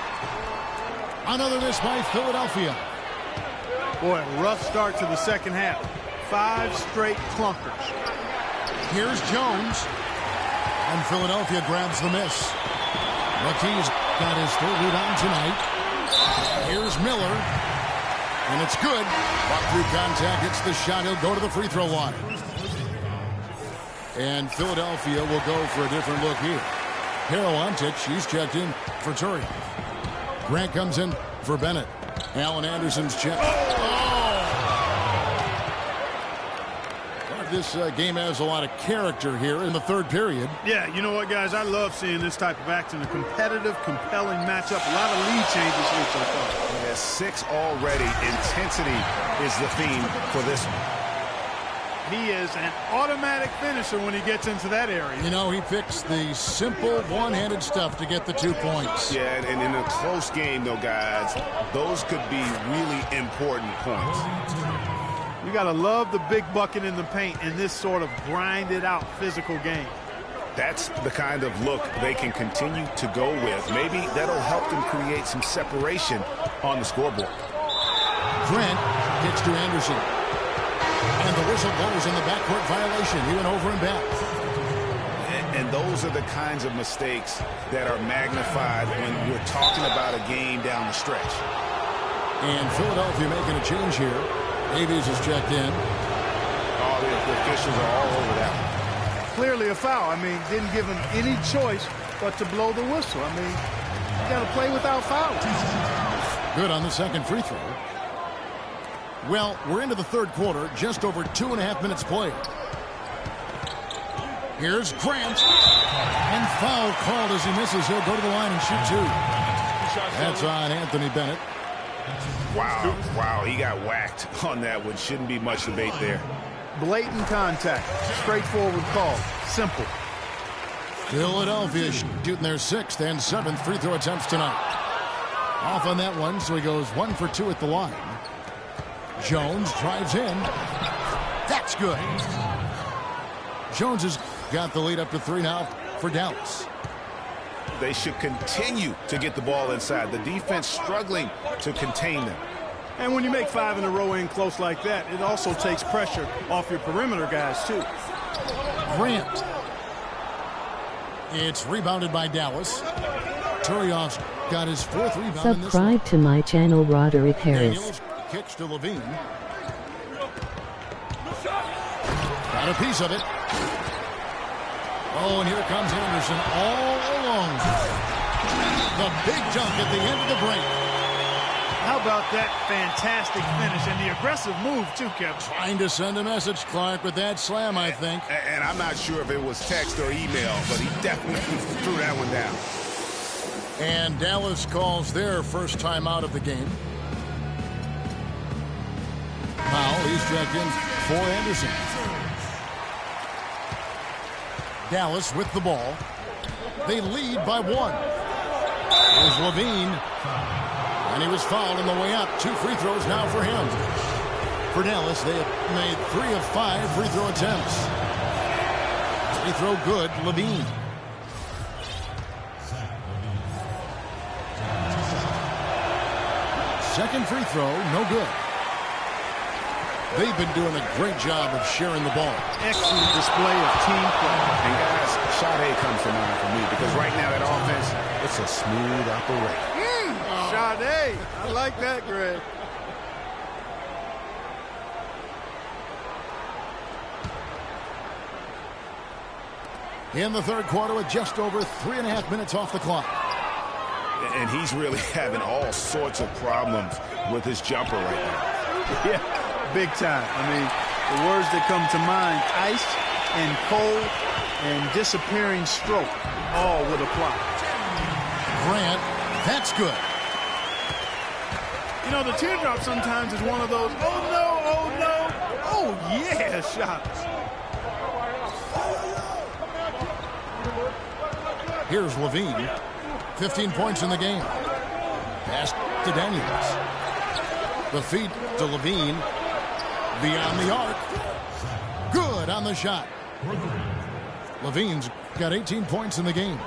Speaker 3: Another miss by Philadelphia.
Speaker 2: Boy, rough start to the second half. 5 straight clunkers.
Speaker 3: Here's Jones. And Philadelphia grabs the miss. McKee's got his 3rd rebound tonight. Here's Miller. And it's good. Walk through contact, hits the shot. He'll go to the free throw line. And Philadelphia will go for a different look here. Parawanchik, she's checked in for Turi. Grant comes in for Bennett. Allen Anderson's check. This game has a lot of character here in the 3rd period.
Speaker 2: Yeah, you know what, guys? I love seeing this type of action. A competitive, compelling matchup. A lot of lead changes here so far.
Speaker 1: Yeah, 6 already. Intensity is the theme for this one.
Speaker 2: He is an automatic finisher when he gets into that area.
Speaker 3: You know, he picks the simple one-handed stuff to get the 2 points.
Speaker 1: Yeah, and in a close game, though, guys, those could be really important points.
Speaker 2: You got to love the big bucket in the paint in this sort of grinded-out physical game.
Speaker 1: That's the kind of look they can continue to go with. Maybe that'll help them create some separation on the scoreboard.
Speaker 3: Grant gets to Anderson. And the whistle blows in the backcourt violation. He went over and back.
Speaker 1: And those are the kinds of mistakes that are magnified when we're talking about a game down the stretch.
Speaker 3: And Philadelphia making a change here. Davies is checked in.
Speaker 1: Oh, the officials are all over that one.
Speaker 2: Clearly a foul. I mean, didn't give him any choice but to blow the whistle. I mean, you got to play without fouls.
Speaker 3: Good on the second free throw. Well, we're into the 3rd quarter, just over 2.5 minutes played. Here's Grant. And foul called as he misses. He'll go to the line and shoot 2. That's on Anthony Bennett.
Speaker 1: Wow, he got whacked on that one. Shouldn't be much debate there.
Speaker 2: Blatant contact. Straightforward call. Simple.
Speaker 3: Philadelphia shooting their 6th and 7th free throw attempts tonight. Off on that one, so he goes 1 for 2 at the line. Jones drives in. That's good. Jones has got the lead up to 3 now for Dallas.
Speaker 1: They should continue to get the ball inside. The defense struggling to contain them.
Speaker 2: And when you make 5 in a row in close like that, it also takes pressure off your perimeter guys, too.
Speaker 3: Grant. It's rebounded by Dallas. Turioff's got his 4th rebound.
Speaker 5: Subscribe to my channel, Roderick Harris.
Speaker 3: Daniels kicks to Levine. Got a piece of it. Oh, and here comes Anderson all along. The big dunk at the end of the break.
Speaker 2: How about that fantastic finish and the aggressive move, too, Kevin?
Speaker 3: Trying to send a message, Clark, with that slam, I think.
Speaker 1: And I'm not sure if it was text or email, but he definitely threw that one down.
Speaker 3: And Dallas calls their first time out of the game. Now he's checked in for Anderson. Dallas with the ball. They lead by 1. There's Levine. And he was fouled on the way up. 2 free throws now for him. For Dallas, they have made 3 of 5 free throw attempts. Free throw good, Levine. Second free throw, no good. They've been doing a great job of sharing the ball.
Speaker 2: Excellent display of team play.
Speaker 1: And guys, Sade comes to mind for me because right now that offense, it's a smooth operation.
Speaker 2: Sade, I like that, Greg.
Speaker 3: in the third quarter with just over 3.5 minutes off the clock.
Speaker 1: And he's really having all sorts of problems with his jumper right now.
Speaker 2: Yeah, big time. I mean, the words that come to mind, ice and cold and disappearing stroke, all would apply.
Speaker 3: Grant, that's good.
Speaker 2: You know, the teardrop sometimes is one of those, oh no, oh no, oh yeah shots.
Speaker 3: Here's Levine. 15 points in the game. Pass to Daniels. The feed to Levine. Beyond the arc. Good on the shot. Levine's got 18 points in the game.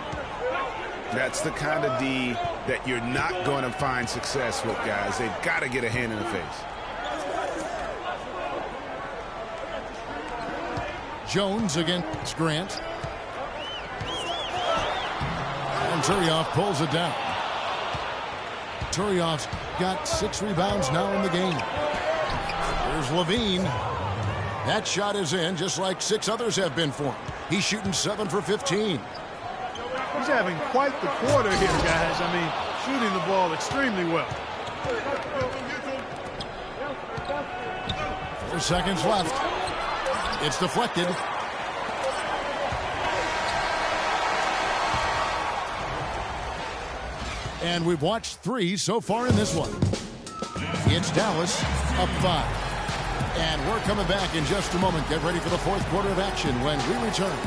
Speaker 1: That's the kind of D that you're not going to find success with, guys. They've got to get a hand in the face.
Speaker 3: Jones against Grant. And Turioff pulls it down. Turioff's got 6 rebounds now in the game. Here's Levine. That shot is in, just like 6 others have been for him. He's shooting 7 for 15.
Speaker 2: He's having quite the quarter here, guys. I mean, shooting the ball extremely well.
Speaker 3: 4 seconds left. It's deflected. And we've watched 3 so far in this one. It's Dallas up 5. And we're coming back in just a moment. Get ready for the fourth quarter of action when we return.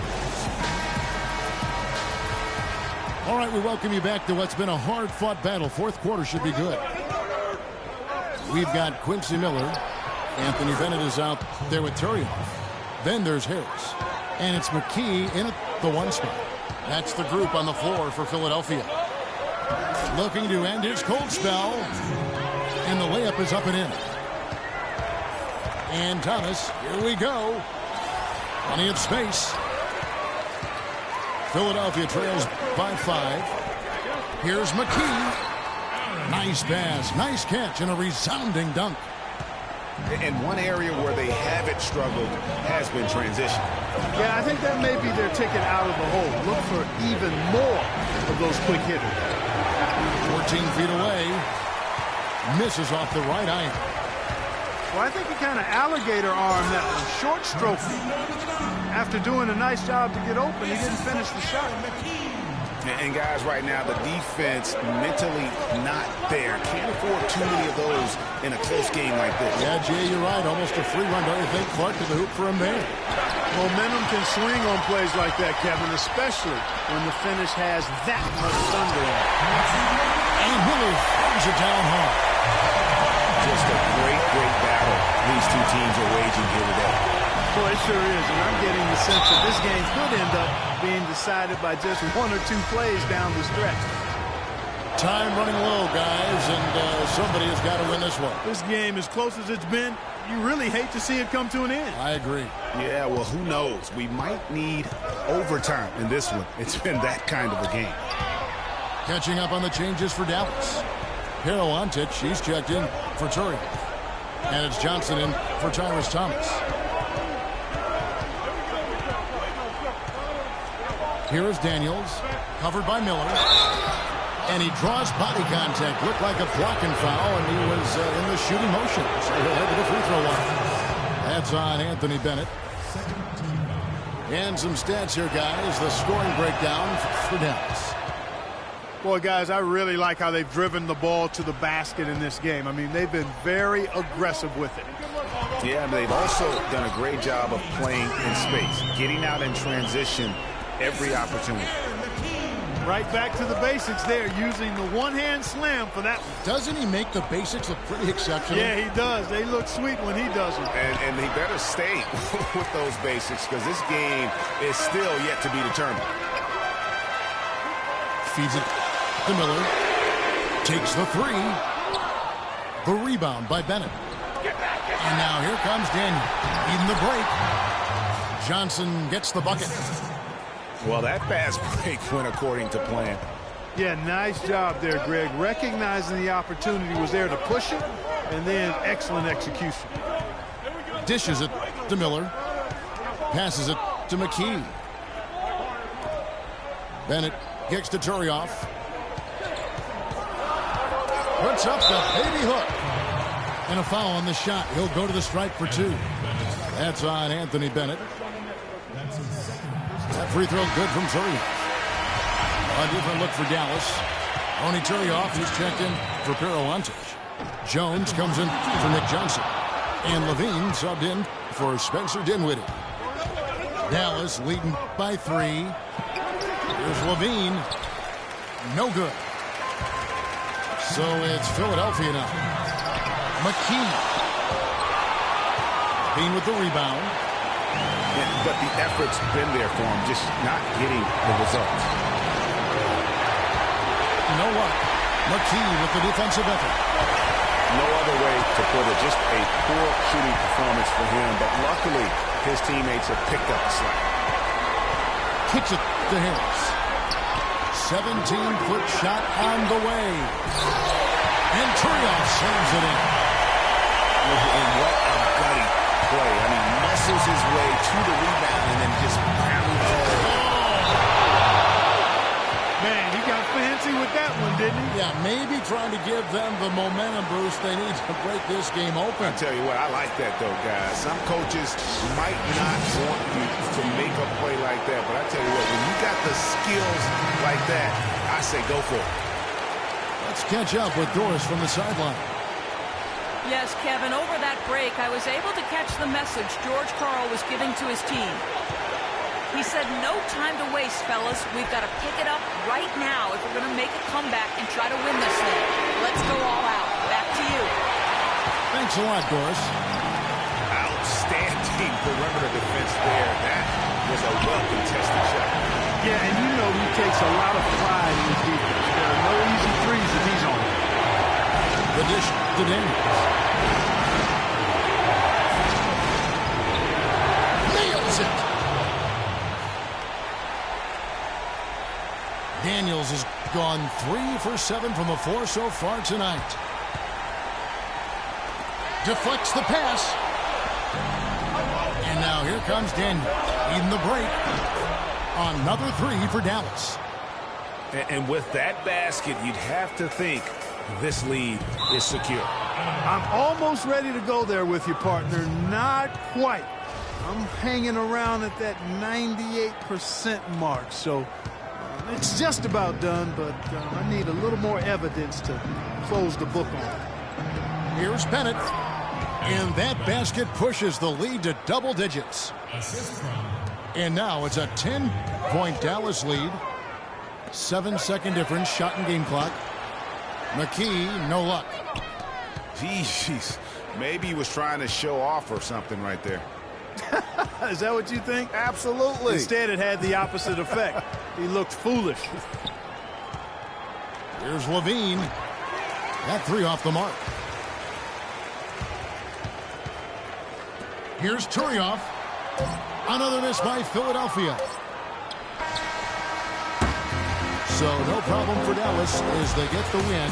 Speaker 3: All right, we welcome you back to what's been a hard-fought battle. Fourth quarter should be good. We've got Quincy Miller. Anthony Bennett is out there with Turioff. Then there's Harris. And it's McKee in at the 1 spot. That's the group on the floor for Philadelphia. Looking to end his cold spell. And the layup is up and in. And Thomas, here we go. Plenty of space. Philadelphia trails by 5. Here's McKee. Nice pass, nice catch, and a resounding dunk.
Speaker 1: And one area where they haven't struggled has been transition.
Speaker 2: Yeah, I think that may be their ticket out of the hole. Look for even more of those quick hitters.
Speaker 3: 14 feet away. Misses off the right iron.
Speaker 2: Well, I think he kind of alligator armed that one. Short stroke. After doing a nice job to get open, he didn't finish the shot.
Speaker 1: And guys, right now, the defense mentally not there. Can't afford too many of those in a close game like this.
Speaker 3: Yeah, Jay, you're right. Almost a free run, don't you think? Clark to the hoop for him there.
Speaker 2: Momentum can swing on plays like that, Kevin, especially when the finish has that much thunder in it.
Speaker 3: And Miller throws it down hard.
Speaker 1: Just a great battle these two teams are waging here today.
Speaker 2: Boy, it sure is, and I'm getting the sense that this game could end up being decided by just 1 or 2 plays down the stretch.
Speaker 3: Time running low, guys, and somebody has got to win this one.
Speaker 2: This game, as close as it's been, you really hate to see it come to an end.
Speaker 3: I agree.
Speaker 1: Yeah, well, who knows? We might need overtime in this one. It's been that kind of a game.
Speaker 3: Catching up on the changes for Dallas. Hero Ontic, she's checked in for Turioff. And it's Johnson in for Tyrus Thomas. Here is Daniels, covered by Miller. And he draws body contact. Looked like a blocking foul, and he was in the shooting motion. So he'll head to the free throw line. That's on Anthony Bennett. And some stats here, guys. The scoring breakdown for Dallas.
Speaker 2: Boy, guys, I really like how they've driven the ball to the basket in this game. I mean, they've been very aggressive with it.
Speaker 1: Yeah, they've also done a great job of playing in space, getting out in transition every opportunity.
Speaker 2: Right back to the basics there, using the one-hand slam for that one.
Speaker 3: Doesn't he make the basics look pretty exceptional?
Speaker 2: Yeah, he does. They look sweet when he does them.
Speaker 1: And he better stay with those basics because this game is still yet to be determined.
Speaker 3: Feeds it to Miller. Takes the 3. The rebound by Bennett. And now here comes Daniel. Even the break. Johnson gets the bucket.
Speaker 1: Well, that fast break went according to plan.
Speaker 2: Yeah, nice job there, Greg. Recognizing the opportunity was there to push it, and then excellent execution.
Speaker 3: Dishes it to Miller. Passes it to McKee. Bennett kicks to Turioff. Puts up the baby hook. And a foul on the shot. He'll go to the strike for 2. That's on Anthony Bennett. That free throw good from Turioff. A different look for Dallas. Tony Turioff, who's checked in for Paralantic. Jones comes in for Nick Johnson. And Levine subbed in for Spencer Dinwiddie. Dallas leading by 3. Here's Levine. No good. So it's Philadelphia now. McKee. Bean with the rebound.
Speaker 1: Yeah, but the effort's been there for him, just not getting the results.
Speaker 3: No luck. McKee with the defensive effort.
Speaker 1: No other way to put it. Just a poor shooting performance for him, but luckily his teammates have picked up the slack.
Speaker 3: Kicks it to Harris. 17-foot shot on the way. And Turioff slams it in.
Speaker 1: And what a gutty play. I mean, muscles his way to the rebound and then just pounds it.
Speaker 2: Man, he got fancy with that one, didn't he?
Speaker 3: Yeah, maybe trying to give them the momentum boost they need to break this game open.
Speaker 1: I tell you what, I like that, though, guys. Some coaches might not want you to make a play like that, but I tell you what, when you got the skills like that, I say go for it.
Speaker 3: Let's catch up with Doris from the sideline.
Speaker 4: Yes, Kevin, over that break, I was able to catch the message George Karl was giving to his team. He said, no time to waste, fellas. We've got to pick it up right now if we're going to make a comeback and try to win this thing. Let's go all out. Back to you.
Speaker 3: Thanks a lot, Doris.
Speaker 1: Outstanding perimeter defense there. That was a well-contested shot.
Speaker 2: Yeah, and you know he takes a lot of pride in his defense. There are no easy threes that he's on.
Speaker 3: The dish to Daniels. Nails it. Daniels has gone 3 for 7 from the floor so far tonight. Deflects the pass. And now here comes Daniels. Leading the break. Another 3 for Dallas.
Speaker 1: And with that basket, you'd have to think this lead is secure.
Speaker 2: I'm almost ready to go there with you, partner. Not quite. I'm hanging around at that 98% mark, so it's just about done, but I need a little more evidence to close the book on it.
Speaker 3: Here's Bennett. And that basket pushes the lead to double digits. And now it's a 10-point Dallas lead. 7-second difference, shot and game clock. McKee, no luck.
Speaker 1: Jeez, maybe he was trying to show off or something right there.
Speaker 2: Is that what you think?
Speaker 1: Absolutely.
Speaker 2: Instead, it had the opposite effect. He looked foolish.
Speaker 3: Here's Levine. That 3 off the mark. Here's Turioff. Another miss by Philadelphia. So no problem for Dallas as they get the win.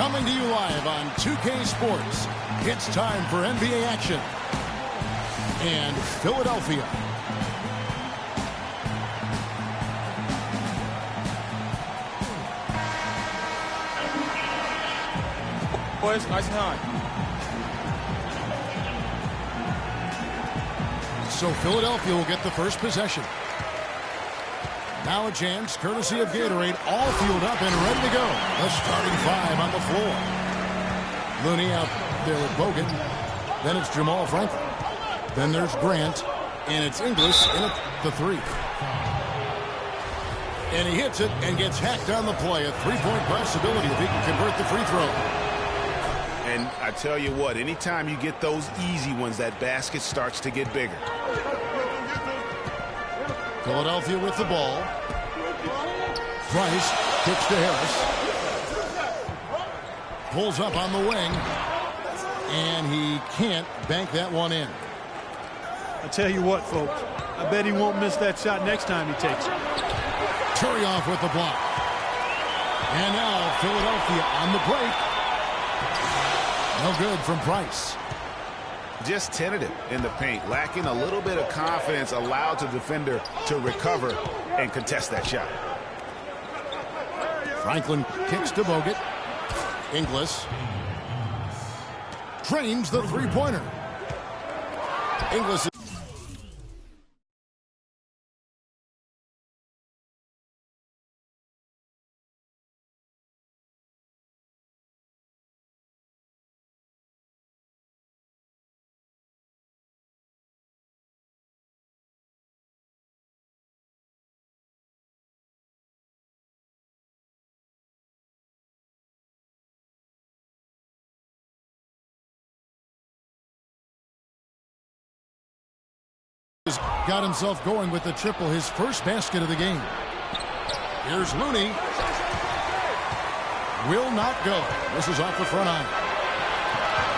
Speaker 3: Coming to you live on 2K Sports, it's time for NBA action. And Philadelphia.
Speaker 6: Boys, nice and high.
Speaker 3: So Philadelphia will get the first possession. Now a chance, courtesy of Gatorade, all fueled up and ready to go. The starting five on the floor. Looney out there with Bogut. Then it's Jamal Franklin. Then there's Grant. And it's Inglis in at the three. And he hits it and gets hacked on the play. A three-point possibility if he can convert the free throw.
Speaker 1: And I tell you what, anytime you get those easy ones, that basket starts to get bigger.
Speaker 3: Philadelphia with the ball. Price kicks to Harris. Pulls up on the wing. And he can't bank that one in.
Speaker 2: I tell you what, folks, I bet he won't miss that shot next time he takes it.
Speaker 3: Turioff with the block. And now Philadelphia on the break. No good from Price.
Speaker 1: Just tentative in the paint, lacking a little bit of confidence, allowed the defender to recover and contest that shot.
Speaker 3: Franklin kicks to Bogut. Inglis trains the three-pointer. Inglis got himself going with the triple, his first basket of the game. Here's Looney. Will not go. This is off the front iron.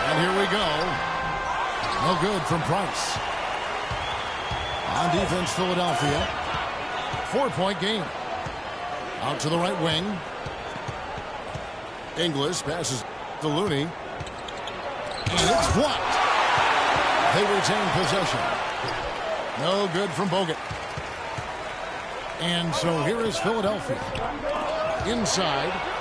Speaker 3: And here we go. No good from Price. On defense, Philadelphia. 4-point game. Out to the right wing. Inglis passes to Looney. And it's blocked. They retain possession. No good from Bogut. And so here is Philadelphia. Inside.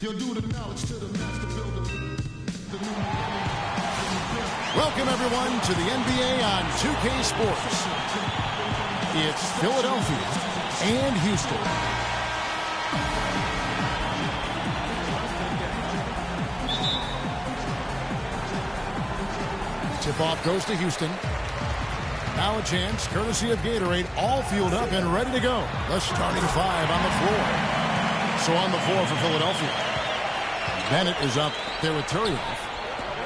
Speaker 3: He'll do the knowledge to the master builder. Welcome, everyone, to the NBA on 2K Sports. It's Philadelphia and Houston. Tip-off goes to Houston. Now a chance, courtesy of Gatorade, all fueled up and ready to go. The starting five on the floor. So on the floor for Philadelphia. Bennett is up there with Turioff.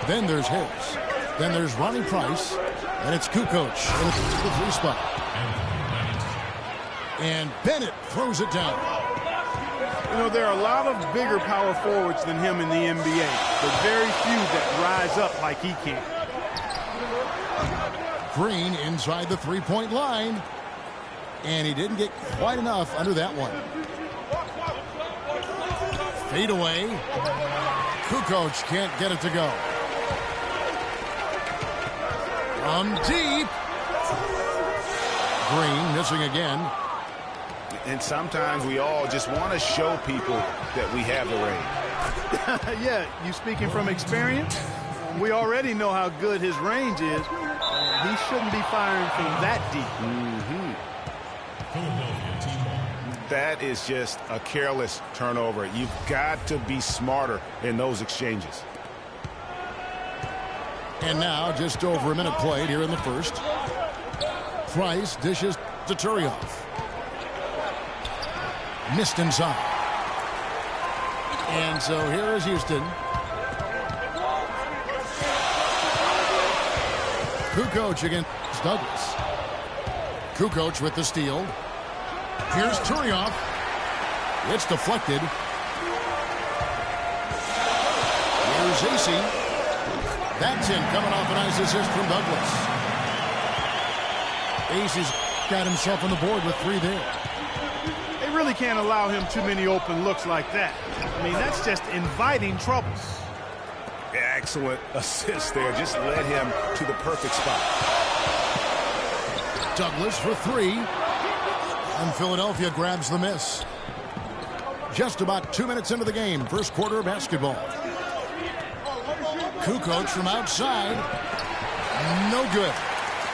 Speaker 3: Then there's Harris. Then there's Ronnie Price. And it's Kukoc in the free spot. And Bennett throws it down.
Speaker 2: You know, there are a lot of bigger power forwards than him in the NBA, but very few that rise up like he can.
Speaker 3: Green inside the three-point line. And he didn't get quite enough under that one. Fade away. Kukoc can't get it to go. From deep. Green missing again.
Speaker 1: And sometimes we all just want to show people that we have the range.
Speaker 2: Yeah, you speaking from experience? We already know how good his range is. He shouldn't be firing from that deep.
Speaker 1: That is just a careless turnover. You've got to be smarter in those exchanges.
Speaker 3: And now just over a minute played here in the first. Price dishes to Turioff. Missed inside. And so here is Houston. Kukoc against Douglas. Kukoc with the steal. Here's Turioff. It's deflected. Here's AC. That's in, coming off a nice assist from Douglas. AC's got himself on the board with 3 there.
Speaker 2: They really can't allow him too many open looks like that. I mean, that's just inviting troubles.
Speaker 1: Excellent assist there. Just led him to the perfect spot.
Speaker 3: Douglas for 3. And Philadelphia grabs the miss. Just about 2 minutes into the game. First quarter of basketball. Kukoc from outside. No good.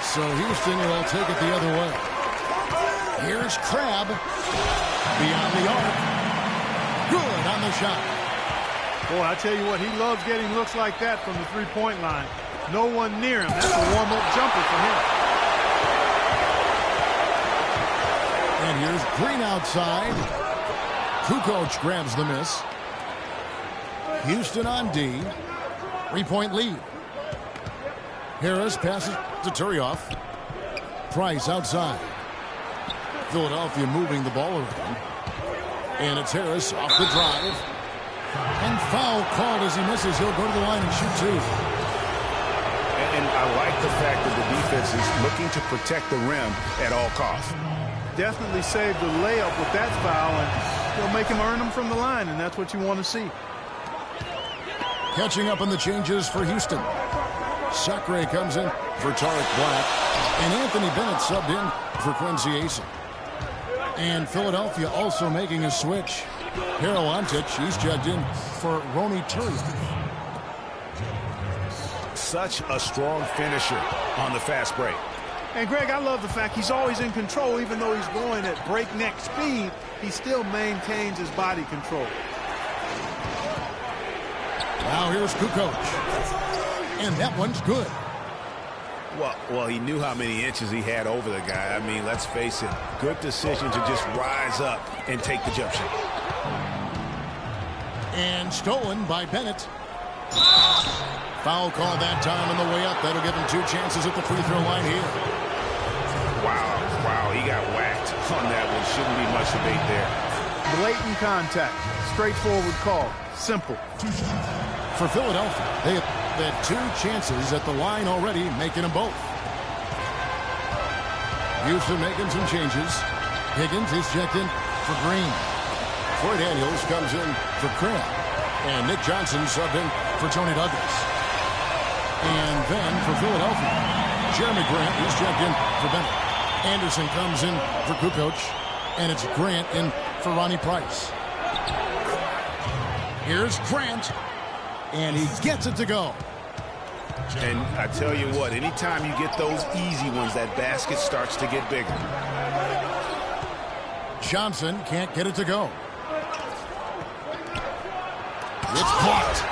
Speaker 3: So Houston will take it the other way. Here's Crabbe. Beyond the arc. Good on the shot.
Speaker 2: Boy, I tell you what, he loves getting looks like that from the three-point line. No one near him. That's a warm-up jumper for him.
Speaker 3: And here's Green outside. Kukoc grabs the miss. Houston on D. 3-point lead. Harris passes to Turioff. Price outside. Philadelphia moving the ball around. And it's Harris off the drive. And foul called as he misses. He'll go to the line and shoot 2.
Speaker 1: And I like the fact that the defense is looking to protect the rim at all costs.
Speaker 2: Definitely saved the layup with that foul, and he'll make him earn them from the line, and that's what you want to see.
Speaker 3: Catching up on the changes for Houston. Sacre comes in for Tariq Black. And Anthony Bennett subbed in for Quincy Asen. And Philadelphia also making a switch. Harolantic, he's checked in for Ronnie Turioff.
Speaker 1: Such a strong finisher on the fast break.
Speaker 2: And, Greg, I love the fact he's always in control. Even though he's going at breakneck speed, he still maintains his body control.
Speaker 3: Now here's Kukoc. And that one's good.
Speaker 1: Well, he knew how many inches he had over the guy. I mean, let's face it, good decision to just rise up and take the jump shot.
Speaker 3: And stolen by Bennett. Foul call that time on the way up. That'll give him 2 chances at the free throw line here.
Speaker 1: Wow, he got whacked on that one. Shouldn't be much debate there.
Speaker 2: Blatant contact. Straightforward call. Simple.
Speaker 3: For Philadelphia, they have had 2 chances at the line already, making them both. Houston making some changes. Higgins is checked in for Green. Troy Daniels comes in for Crabbe. And Nick Johnson subbed in for Tony Douglas. And then for Philadelphia, Jeremy Grant is checked in for Bennett. Anderson comes in for Kukoc. And it's Grant in for Ronnie Price. Here's Grant, and he gets it to go.
Speaker 1: And I tell you what, anytime you get those easy ones, that basket starts to get bigger.
Speaker 3: Johnson can't get it to go. It's blocked.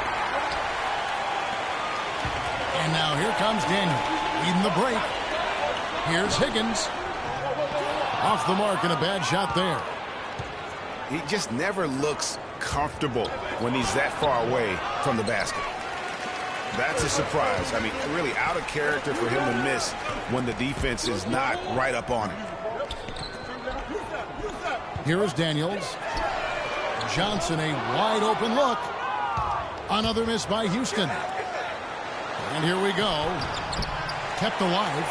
Speaker 3: And now here comes Daniel, leading the break. Here's Higgins. Off the mark and a bad shot there.
Speaker 1: He just never looks comfortable when he's that far away from the basket. That's a surprise. I mean, really out of character for him to miss when the defense is not right up on him.
Speaker 3: Here is Daniels. Johnson, a wide open look. Another miss by Houston. And here we go. Kept alive.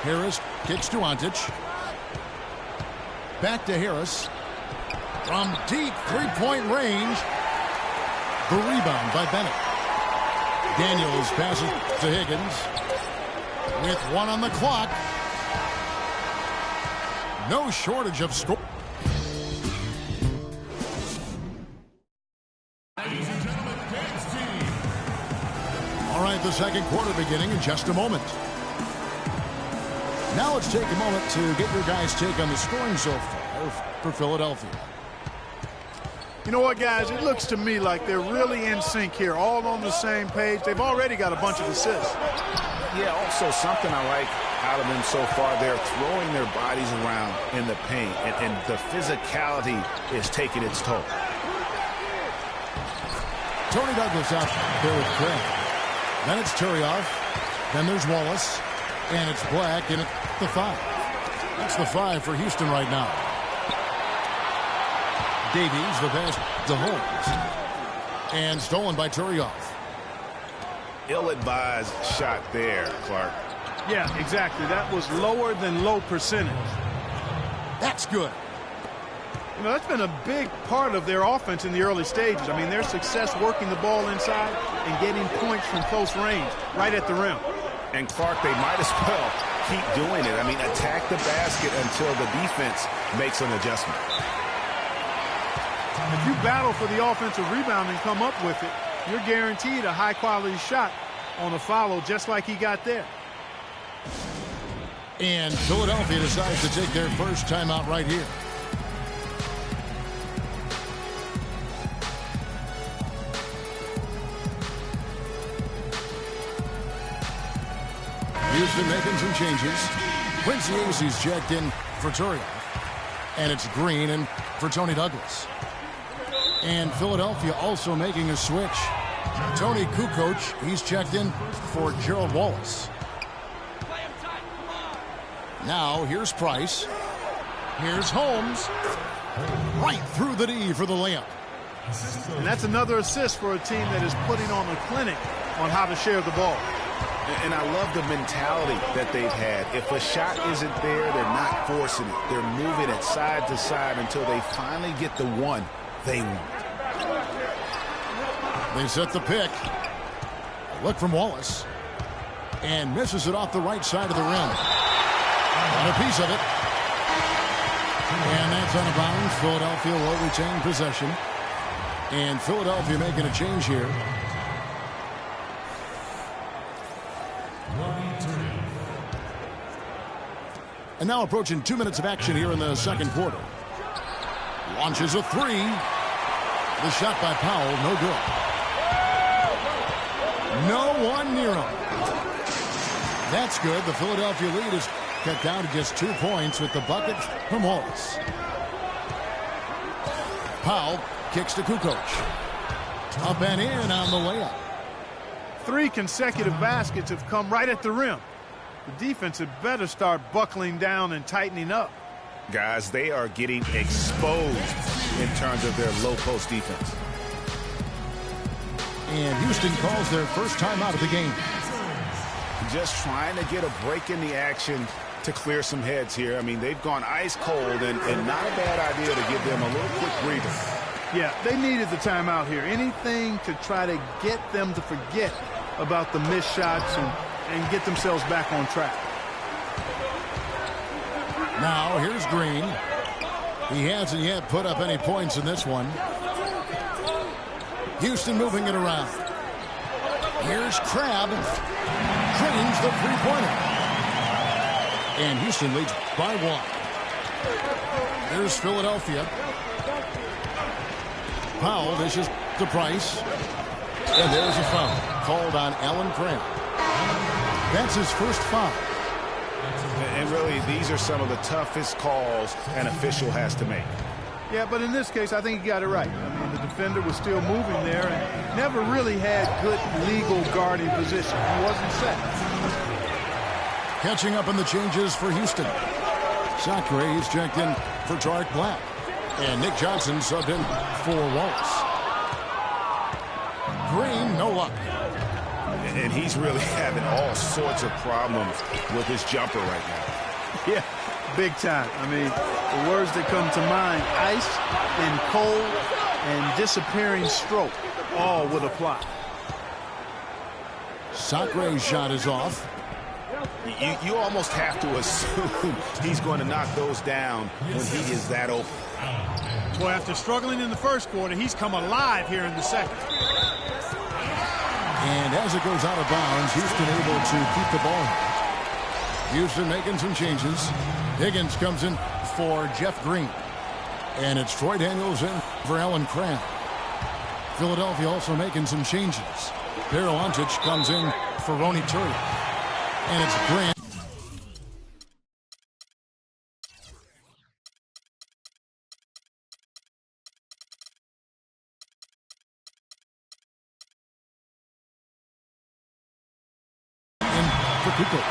Speaker 3: Harris kicks to Ontic. Back to Harris. From deep three-point range. The rebound by Bennett. Daniels passes to Higgins. With 1 on the clock. No shortage of score. All right, the second quarter beginning in just a moment. Now let's take a moment to get your guys' take on the scoring so far for Philadelphia.
Speaker 2: You know what, guys? It looks to me like they're really in sync here, all on the same page. They've already got a bunch of assists.
Speaker 1: Yeah, also something I like out of them so far, they're throwing their bodies around in the paint, and the physicality is taking its toll.
Speaker 3: Tony Douglas out there with Craig. Then it's Turioff. Then there's Wallace. And it's Black, and it's the 5. That's the 5 for Houston right now. Davies, the pass to Holmes. And stolen by Turioff.
Speaker 1: Ill-advised shot there, Clark.
Speaker 2: Yeah, exactly. That was lower than low percentage.
Speaker 3: That's good.
Speaker 2: You know, that's been a big part of their offense in the early stages. I mean, their success working the ball inside and getting points from close range, right at the rim.
Speaker 1: And Clark, they might as well keep doing it. I mean, attack the basket until the defense makes an adjustment.
Speaker 2: If you battle for the offensive rebound and come up with it, you're guaranteed a high-quality shot on a follow just like he got there.
Speaker 3: And Philadelphia decides to take their first timeout right here. Houston making some changes. Quincy Acey's checked in for Turioff. And it's Green and for Tony Douglas. And Philadelphia also making a switch. Tony Kukoc, he's checked in for Gerald Wallace. Now here's Price. Here's Holmes. Right through the D for the layup.
Speaker 2: And that's another assist for a team that is putting on a clinic on how to share the ball.
Speaker 1: And I love the mentality that they've had. If a shot isn't there, they're not forcing it. They're moving it side to side until they finally get the one they want.
Speaker 3: They set the pick. Look from Wallace. And misses it off the right side of the rim. And a piece of it. And that's out of bounds. Philadelphia will retain possession. And Philadelphia making a change here. And now approaching 2 minutes of action here in the second quarter. Launches a 3. The shot by Powell, no good. No one near him. That's good. The Philadelphia lead is cut down to just 2 points with the bucket from Wallace. Powell kicks to Kukoc. Up and in on the layup.
Speaker 2: 3 consecutive baskets have come right at the rim. The defense had better start buckling down and tightening up.
Speaker 1: Guys, they are getting exposed in terms of their low post defense.
Speaker 3: And Houston calls their first time out of the game.
Speaker 1: Just trying to get a break in the action to clear some heads here. I mean, they've gone ice cold, and not a bad idea to give them a little quick breather.
Speaker 2: Yeah, they needed the timeout here. Anything to try to get them to forget about the missed shots and get themselves back on track.
Speaker 3: Now here's Green. He hasn't yet put up any points in this one. Houston moving it around. Here's Crabb. Drains the three-pointer. And Houston leads by 1. Here's Philadelphia. Powell dishes to Price. And there's a foul called on Alan Crabb. That's his first foul.
Speaker 1: And really, these are some of the toughest calls an official has to make.
Speaker 2: Yeah, but in this case, I think he got it right. I mean, the defender was still moving there and never really had good legal guarding position. He wasn't set.
Speaker 3: Catching up on the changes for Houston. Sacre is checked in for Tarek Black. And Nick Johnson subbed in for Wallace. Green, no luck.
Speaker 1: And he's really having all sorts of problems with his jumper right now.
Speaker 2: Yeah, big time. I mean, the words that come to mind, ice and cold and disappearing stroke, all would apply.
Speaker 3: Sacre's shot is off.
Speaker 1: You almost have to assume he's going to knock those down when he is that open.
Speaker 2: Well, after struggling in the first quarter, he's come alive here in the second.
Speaker 3: And as it goes out of bounds, Houston able to keep the ball. Houston making some changes. Higgins comes in for Jeff Green. And it's Troy Daniels in for Alan Crabb. Philadelphia also making some changes. Perulantic comes in for Ronny Turner. And it's Grant. For Kukoc.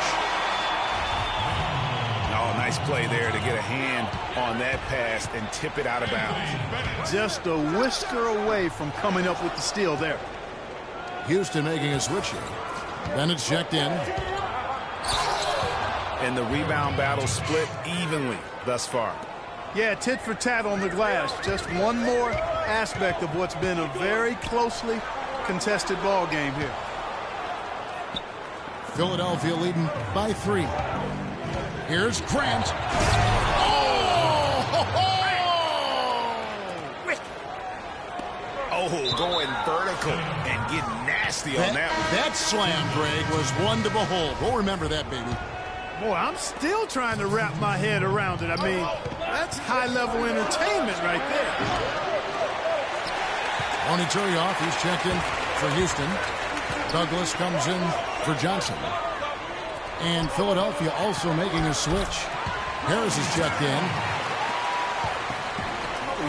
Speaker 1: Oh, nice play there to get a hand on that pass and tip it out of bounds.
Speaker 2: Just a whisker away from coming up with the steal there.
Speaker 3: Houston making a switch here. Bennett's checked in.
Speaker 1: And the rebound battle split evenly thus far.
Speaker 2: Yeah, tit for tat on the glass. Just one more aspect of what's been a very closely contested ball game here.
Speaker 3: Philadelphia leading by 3. Here's Grant.
Speaker 1: Oh, going vertical and getting nasty on that one.
Speaker 3: That slam, Greg, was one to behold. We'll remember that, baby.
Speaker 2: Boy, I'm still trying to wrap my head around it. I mean, that's high-level entertainment right there.
Speaker 3: Ronny Turner, he's checked in for Houston. Douglas comes in for Johnson. And Philadelphia also making a switch. Harris is checked in.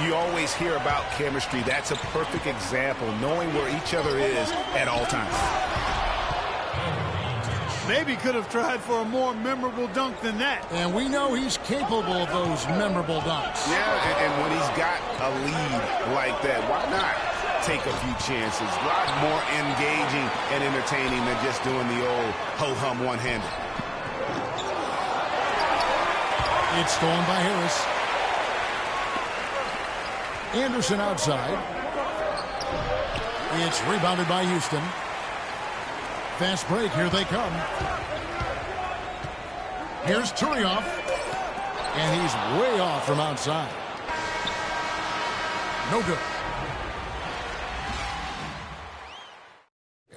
Speaker 1: You always hear about chemistry. That's a perfect example, knowing where each other is at all times.
Speaker 2: Maybe could have tried for a more memorable dunk than that.
Speaker 3: And we know he's capable of those memorable dunks.
Speaker 1: Yeah, and when he's got a lead like that, why not take a few chances? A lot more engaging and entertaining than just doing the old ho-hum one-handed.
Speaker 3: It's stolen by Harris. Anderson outside. It's rebounded by Houston. Fast break, here they come. Here's Turioff. And he's way off from outside. No good.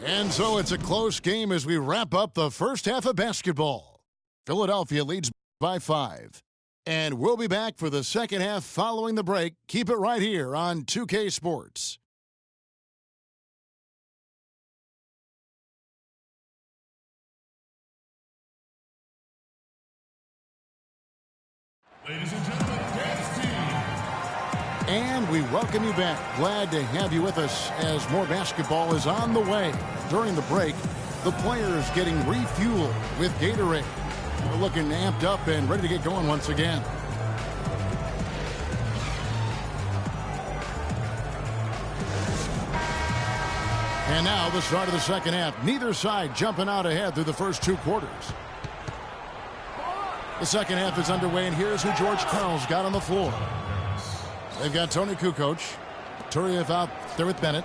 Speaker 3: And so it's a close game as we wrap up the first half of basketball. Philadelphia leads by 5. And we'll be back for the second half following the break. Keep it right here on 2K Sports.
Speaker 7: Ladies and gentlemen, dance team.
Speaker 3: And we welcome you back. Glad to have you with us as more basketball is on the way. During the break, the players getting refueled with Gatorade. We're looking amped up and ready to get going once again. And now the start of the second half. Neither side jumping out ahead through the first 2 quarters. The second half is underway, and here's who George Karl's got on the floor. They've got Tony Kukoc, Turiev out there with Bennett.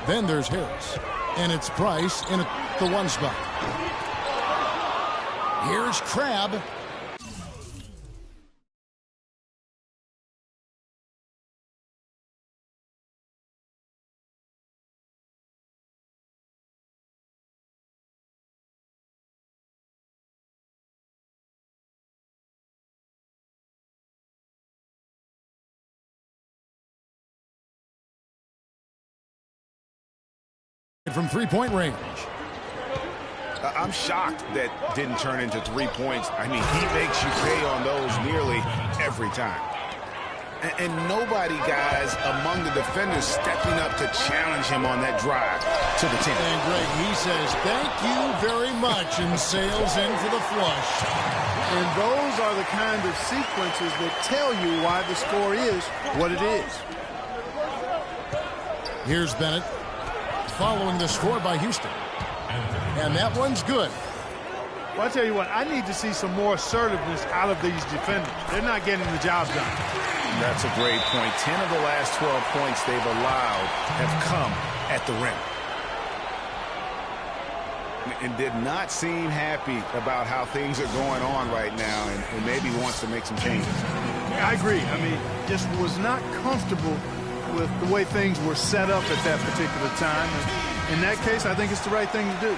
Speaker 3: Then there's Harris. And it's Price in the 1 spot. Here's Crabb. from three-point range.
Speaker 1: I'm shocked that didn't turn into 3 points. I mean, he makes you pay on those nearly every time. And nobody, guys, among the defenders stepping up to challenge him on that drive to the 10.
Speaker 3: And Greg, he says, thank you very much, and sails in for the flush.
Speaker 2: And those are the kind of sequences that tell you why the score is what it is.
Speaker 3: Here's Bennett following the score by Houston. And that one's good.
Speaker 2: Well, I tell you what, I need to see some more assertiveness out of these defenders. They're not getting the job done.
Speaker 1: That's a great point. 10 of the last 12 points they've allowed have come at the rim. And did not seem happy about how things are going on right now, and maybe wants to make some changes.
Speaker 2: I agree. I mean, just was not comfortable with the way things were set up at that particular time. And in that case, I think it's the right thing to do.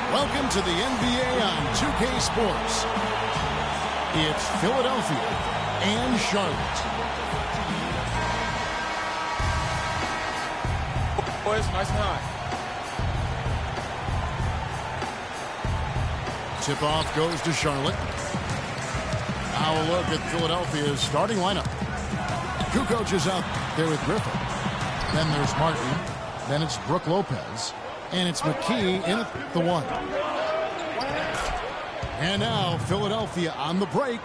Speaker 3: Welcome to the NBA on 2K Sports. It's Philadelphia and Charlotte.
Speaker 6: Boys, nice and high.
Speaker 3: Tip-off goes to Charlotte. Now a look at Philadelphia's starting lineup. Kukoc is out there with Griffin. Then there's Martin. Then it's Brook Lopez. And it's McKee in at the 1. And now Philadelphia on the break.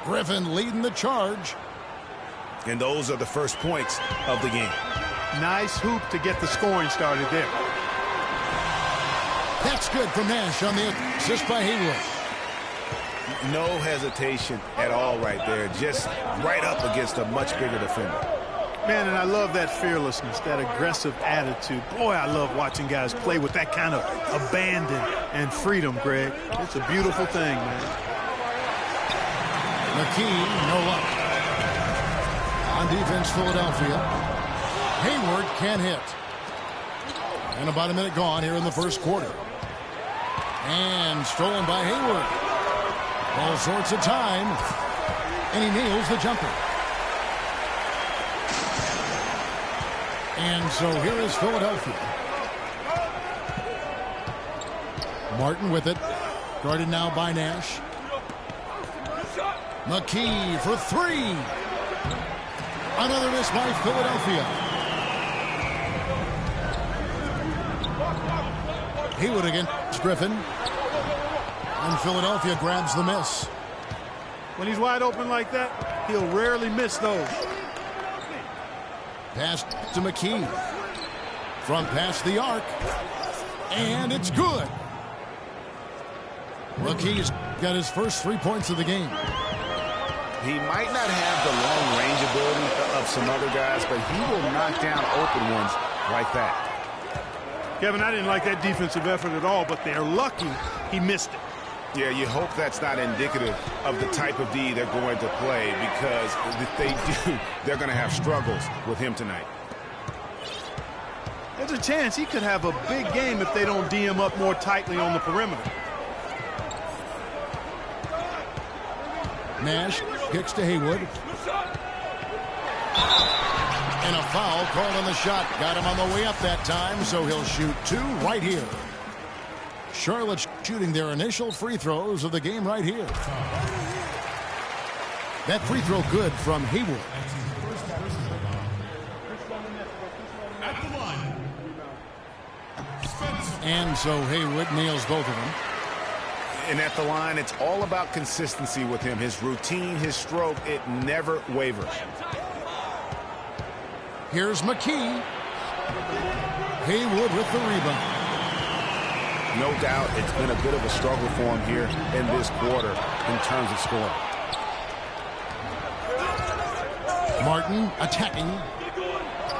Speaker 3: Griffin leading the charge.
Speaker 1: And those are the first points of the game.
Speaker 2: Nice hoop to get the scoring started there.
Speaker 3: That's good from Nash on the assist by Haywood.
Speaker 1: No hesitation at all right there. Just right up against a much bigger defender.
Speaker 2: Man, and I love that fearlessness, that aggressive attitude. Boy, I love watching guys play with that kind of abandon and freedom, Greg. It's a beautiful thing, man.
Speaker 3: McKee, no luck. On defense, Philadelphia. Hayward can't hit. And about a minute gone here in the first quarter. And stolen by Hayward. All sorts of time. And he nails the jumper. And so here is Philadelphia. Martin with it. Guarded now by Nash. McKee for 3. Another miss by Philadelphia. Haywood against Griffin. And Philadelphia grabs the miss.
Speaker 2: When he's wide open like that, he'll rarely miss those.
Speaker 3: Pass to McKee. From past the arc. And it's good. McKee's got his first 3 points of the game.
Speaker 1: He might not have the long range ability of some other guys, but he will knock down open ones like that.
Speaker 2: Kevin, I didn't like that defensive effort at all, but they're lucky he missed it.
Speaker 1: Yeah, you hope that's not indicative of the type of D they're going to play, because if they do, they're going to have struggles with him tonight.
Speaker 2: There's a chance he could have a big game if they don't D him up more tightly on the perimeter.
Speaker 3: Nash kicks to Haywood. And a foul called on the shot. Got him on the way up that time, so he'll shoot 2 right here. Charlotte shooting their initial free throws of the game right here. That free throw good from Haywood.
Speaker 7: At the line.
Speaker 3: And so Haywood nails both of them.
Speaker 1: And at the line, it's all about consistency with him. His routine, his stroke, it never wavers.
Speaker 3: Here's McKee. Haywood with the rebound.
Speaker 1: No doubt it's been a bit of a struggle for him here in this quarter in terms of scoring.
Speaker 3: Martin attacking.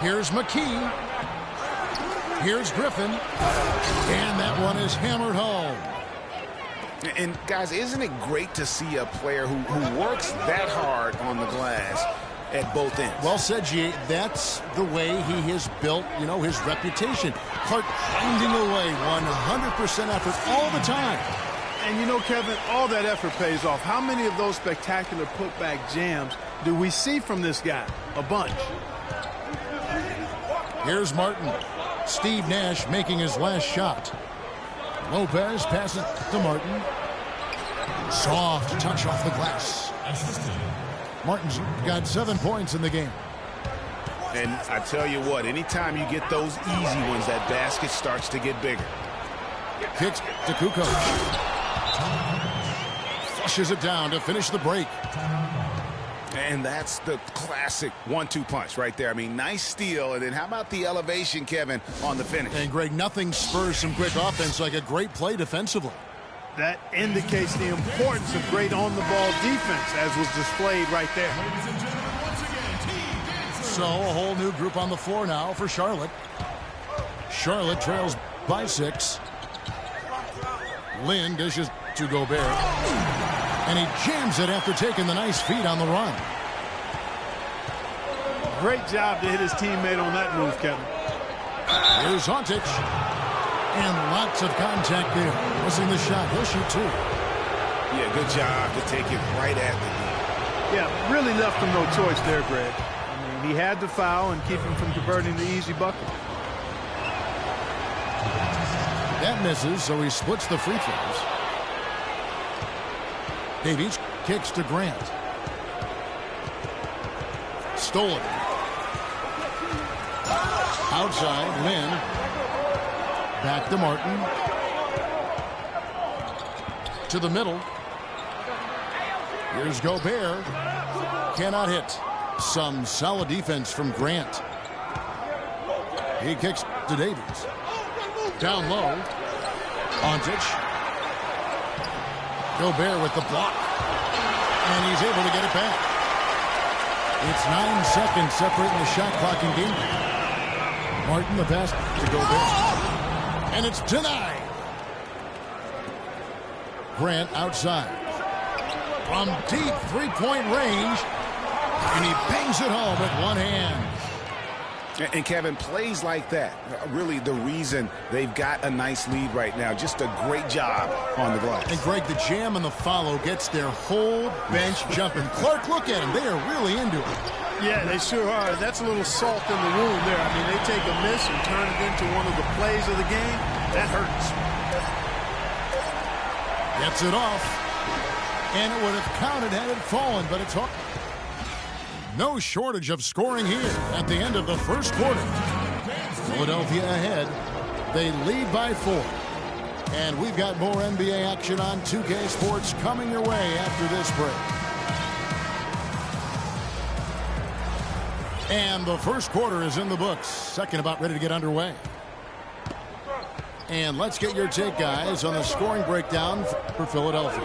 Speaker 3: Here's McKee. Here's Griffin. And that one is hammered home.
Speaker 1: And, guys, isn't it great to see a player who works that hard on the glass at both ends.
Speaker 3: Well said, G. That's the way he has built, his reputation. Clark finding a way, 100% effort all the time.
Speaker 2: And Kevin, all that effort pays off. How many of those spectacular putback jams do we see from this guy? A bunch.
Speaker 3: Here's Martin. Steve Nash making his last shot. Lopez passes to Martin. Soft touch off the glass. Martin's got 7 points in the game.
Speaker 1: And I tell you what, anytime you get those easy ones, that basket starts to get bigger.
Speaker 3: Kicks to Kukoc. Flushes it down to finish the break.
Speaker 1: And that's the classic 1-2 punch right there. I mean, nice steal. And then how about the elevation, Kevin, on the finish?
Speaker 3: And, Greg, nothing spurs some quick offense like a great play defensively.
Speaker 2: That indicates the importance of great on-the-ball defense, as was displayed right there.
Speaker 3: So a whole new group on the floor now for Charlotte. Charlotte trails by 6. Lynn dishes to Gobert. And he jams it after taking the nice feed on the run.
Speaker 2: Great job to hit his teammate on that move, Kevin.
Speaker 3: Here's Hontic. And lots of contact there. Missing the shot. He'll shoot 2.
Speaker 1: Yeah, good job to take it right at the knee.
Speaker 2: Yeah, really left him no choice there, Greg. I mean, he had to foul and keep him from converting the easy bucket.
Speaker 3: That misses, so he splits the free throws. Davies kicks to Grant. Stolen. Outside, Lynn. Back to Martin. To the middle. Here's Gobert. Cannot hit. Some solid defense from Grant. He kicks to Davies. Down low. Hontic. Gobert with the block. And he's able to get it back. It's 9 seconds separating the shot clock and game. Martin the pass to Gobert. And it's denied. Grant outside. From deep three-point range. And he bangs it home with one hand.
Speaker 1: And Kevin, plays like that, really the reason they've got a nice lead right now. Just a great job on the glass.
Speaker 3: And Greg, the jam and the follow gets their whole bench jumping. Clark, look at them. They are really into it.
Speaker 2: Yeah, they sure are. That's a little salt in the wound there. I mean, they take a miss and turn it into one of the plays of the game. That hurts.
Speaker 3: Gets it off. And it would have counted had it fallen, but it's hard. No shortage of scoring here at the end of the first quarter. Philadelphia ahead. They lead by 4. And we've got more NBA action on 2K Sports coming your way after this break. And the first quarter is in the books. Second about ready to get underway. And let's get your take, guys, on the scoring breakdown for Philadelphia.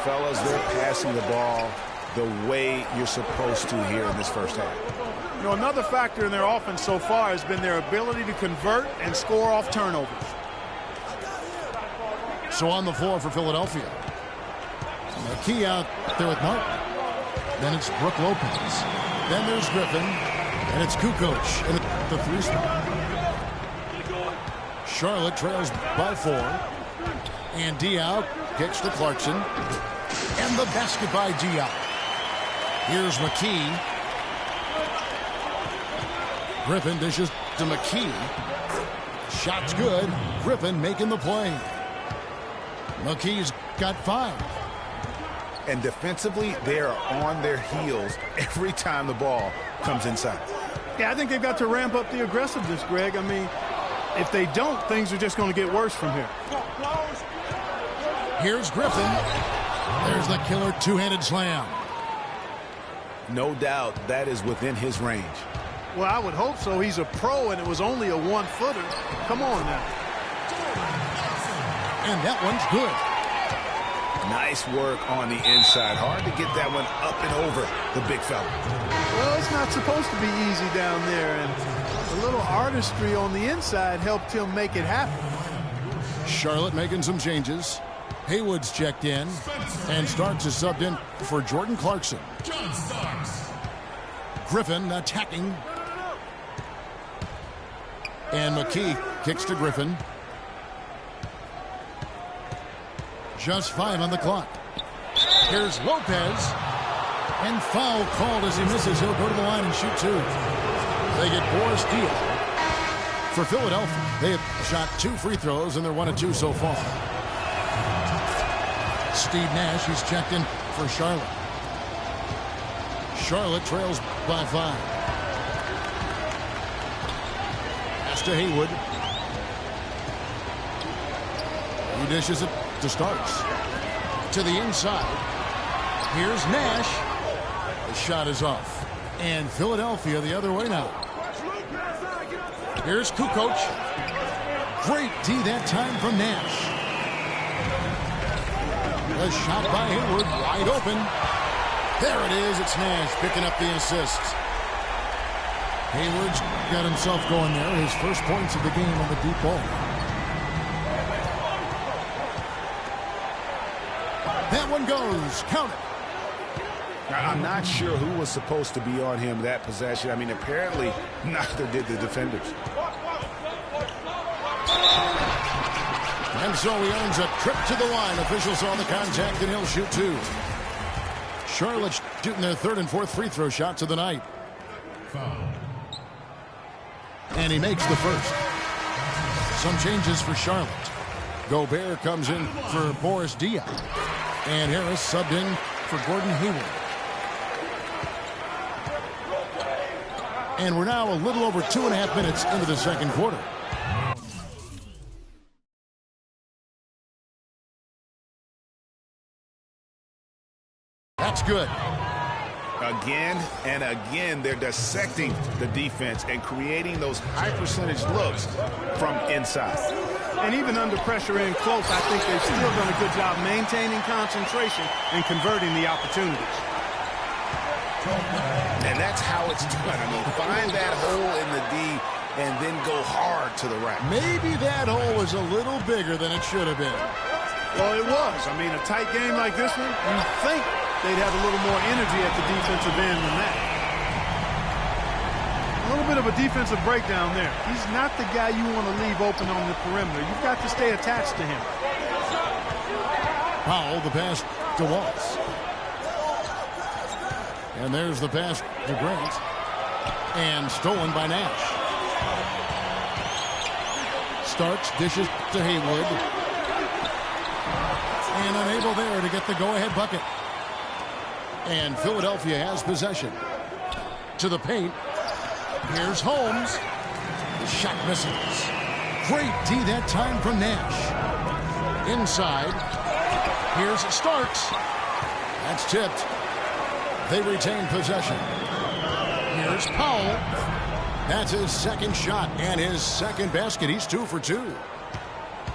Speaker 1: Fellas, they're passing the ball the way you're supposed to here in this first half.
Speaker 2: You know, another factor in their offense so far has been their ability to convert and score off turnovers.
Speaker 3: So on the floor for Philadelphia. McKee out there with Martin. Then it's Brook Lopez. Then there's Griffin. And it's Kukoc in the 3 spot. Charlotte trails by 4. And Diop kicks to Clarkson. And the basket by Diop. Here's McKee. Griffin dishes to McKee. Shot's good. Griffin making the play. McKee's got 5.
Speaker 1: And defensively, they are on their heels every time the ball comes inside.
Speaker 2: Yeah, I think they've got to ramp up the aggressiveness, Greg. I mean, if they don't, things are just going to get worse from here.
Speaker 3: Here's Griffin. There's the killer two-handed slam.
Speaker 1: No doubt that is within his range.
Speaker 2: Well, I would hope so. He's a pro, and it was only a 1-footer. Come on now.
Speaker 3: And that one's good.
Speaker 1: Nice work on the inside. Hard to get that one up and over the big fella.
Speaker 2: Well, it's not supposed to be easy down there, and a little artistry on the inside helped him make it happen.
Speaker 3: Charlotte making some changes. Haywood's checked in, and Starks is subbed in for Jordan Clarkson. Griffin attacking. And McKee kicks to Griffin. Just 5 on the clock. Here's Lopez. And foul called as he misses. He'll go to the line and shoot 2. They get Boris Diaw. For Philadelphia, they have shot 2 free throws, and they're 1 of 2 so far. Steve Nash, he's checked in for Charlotte. Charlotte trails by 5. Pass to Haywood. He dishes it to Starks. To the inside. Here's Nash. The shot is off. And Philadelphia the other way now. Here's Kukoc. Great D that time from Nash. A shot by Hayward, wide open. There it is, it's Nash picking up the assist. Hayward's got himself going there, his first points of the game on the deep ball. That one goes, count it.
Speaker 1: I'm not sure who was supposed to be on him that possession. I mean, apparently neither did the defenders.
Speaker 3: And so he earns a trip to the line. Officials saw the contact, and he'll shoot 2. Charlotte shooting their 3rd and 4th free throw shots of the night. And he makes the first. Some changes for Charlotte. Gobert comes in for Boris Diaw. And Harris subbed in for Gordon Hayward. And we're now a little over 2.5 minutes into the second quarter. That's good.
Speaker 1: Again and again, they're dissecting the defense and creating those high-percentage looks from inside.
Speaker 2: And even under pressure in close, I think they've still done a good job maintaining concentration and converting the opportunities.
Speaker 1: And that's how it's done. I mean, find that hole in the D and then go hard to the rack.
Speaker 3: Maybe that hole was a little bigger than it should have been.
Speaker 2: Well, it was. I mean, a tight game like this one, you'd think they'd have a little more energy at the defensive end than that. A little bit of a defensive breakdown there. He's not the guy you want to leave open on the perimeter. You've got to stay attached to him.
Speaker 3: Powell, the pass to Waltz. And there's the pass to Grant. And stolen by Nash. Starks dishes to Haywood. And unable there to get the go-ahead bucket. And Philadelphia has possession. To the paint. Here's Holmes. The shot misses. Great D that time from Nash. Inside. Here's Starks. That's tipped. They retain possession. Here's Powell. That's his second shot and his second basket. He's 2 for 2.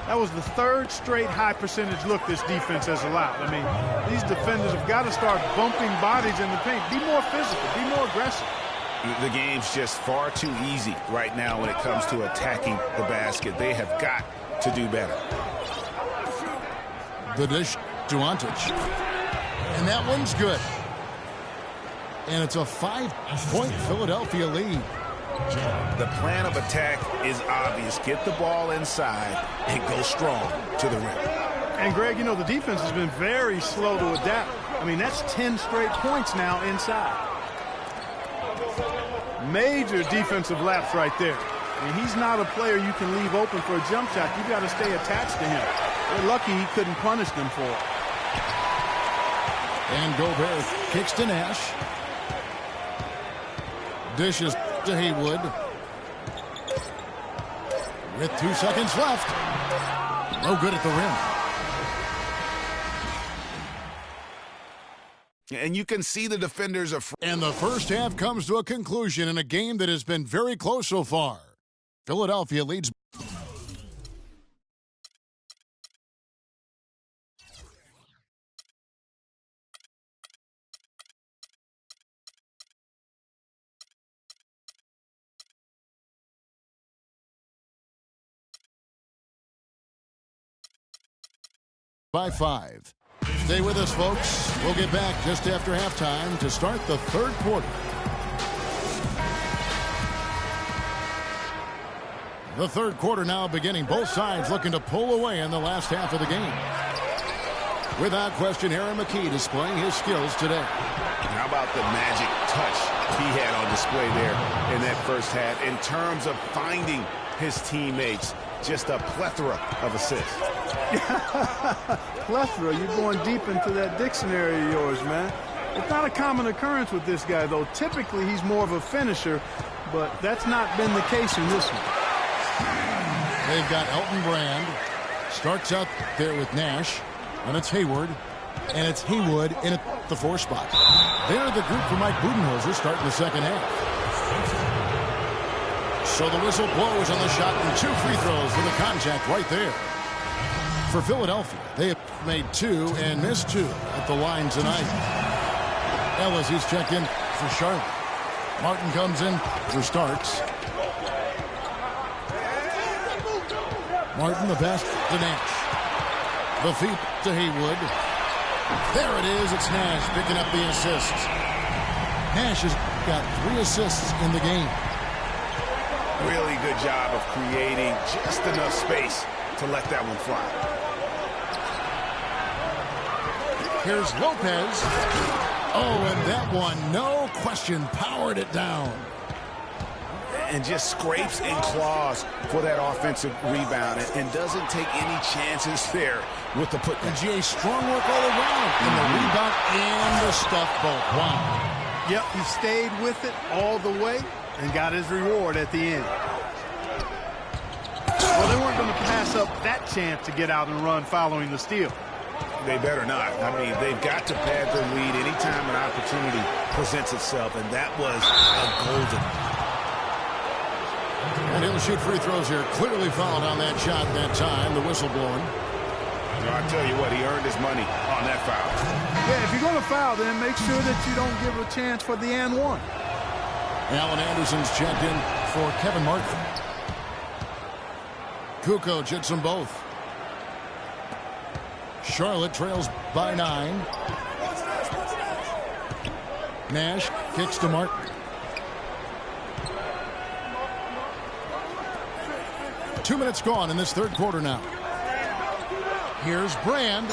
Speaker 2: That was the 3rd straight high-percentage look this defense has allowed. I mean, these defenders have got to start bumping bodies in the paint. Be more physical. Be more aggressive.
Speaker 1: The game's just far too easy right now when it comes to attacking the basket. They have got to do better.
Speaker 3: The dish to Antic. And that one's good. And it's a 5-point Philadelphia lead.
Speaker 1: The plan of attack is obvious. Get the ball inside and go strong to the rim.
Speaker 2: And, Greg, you know, the defense has been very slow to adapt. I mean, that's 10 straight points now inside. Major defensive lapse right there. I mean, he's not a player you can leave open for a jump shot. You've got to stay attached to him. They're lucky he couldn't punish them for it.
Speaker 3: And Gobert kicks to Nash. Dishes to Haywood. With 2 seconds left. No good at the rim.
Speaker 1: And you can see the defenders are...
Speaker 3: And the first half comes to a conclusion in a game that has been very close so far. Philadelphia leads. By 5. Stay with us, folks. We'll get back just after halftime to start the third quarter. The third quarter now beginning. Both sides looking to pull away in the last half of the game. Without question, Aaron McKee displaying his skills today.
Speaker 1: How about the magic touch he had on display there in that first half in terms of finding his teammates? Just a plethora of assists.
Speaker 2: Plethora, you're going deep into that dictionary of yours, man. It's not a common occurrence with this guy, though. Typically, he's more of a finisher, but that's not been the case in this one.
Speaker 3: They've got Elton Brand. Starts out there with Nash. And it's Hayward. And it's Haywood in at the 4 spot. They're the group for Mike Budenholzer starting the second half. So the whistle blows on the shot and 2 free throws for the contact right there. For Philadelphia, they have made 2 and missed 2 at the line tonight. Ellis, he's checked in for Charlotte. Martin comes in for Starks. Martin the pass to Nash. The feet to Haywood. There it is. It's Nash picking up the assists. Nash has got 3 assists in the game.
Speaker 1: Really good job of creating just enough space to let that one fly.
Speaker 3: Here's Lopez. Oh, and that one, no question, powered it down.
Speaker 1: And just scrapes and claws for that offensive rebound and doesn't take any chances there with the putback.
Speaker 3: And Jay, strong work all around in the rebound and the stuff both. Wow.
Speaker 2: Yep, he stayed with it all the way and got his reward at the end. Well, they weren't going to pass up that chance to get out and run following the steal.
Speaker 1: They better not. I mean, they've got to pad their lead anytime an opportunity presents itself, and that was a golden.
Speaker 3: And he'll shoot free throws here. Clearly fouled on that shot that time. The whistle blowing.
Speaker 1: I'll tell you what, he earned his money on that foul.
Speaker 2: Yeah, if you're going to foul, then make sure that you don't give a chance for the and one.
Speaker 3: Alan Anderson's checked in for Kevin Martin. Kukoc hits them both. Charlotte trails by 9. Nash kicks to Martin. Two minutes gone in this third quarter now. Here's Brand.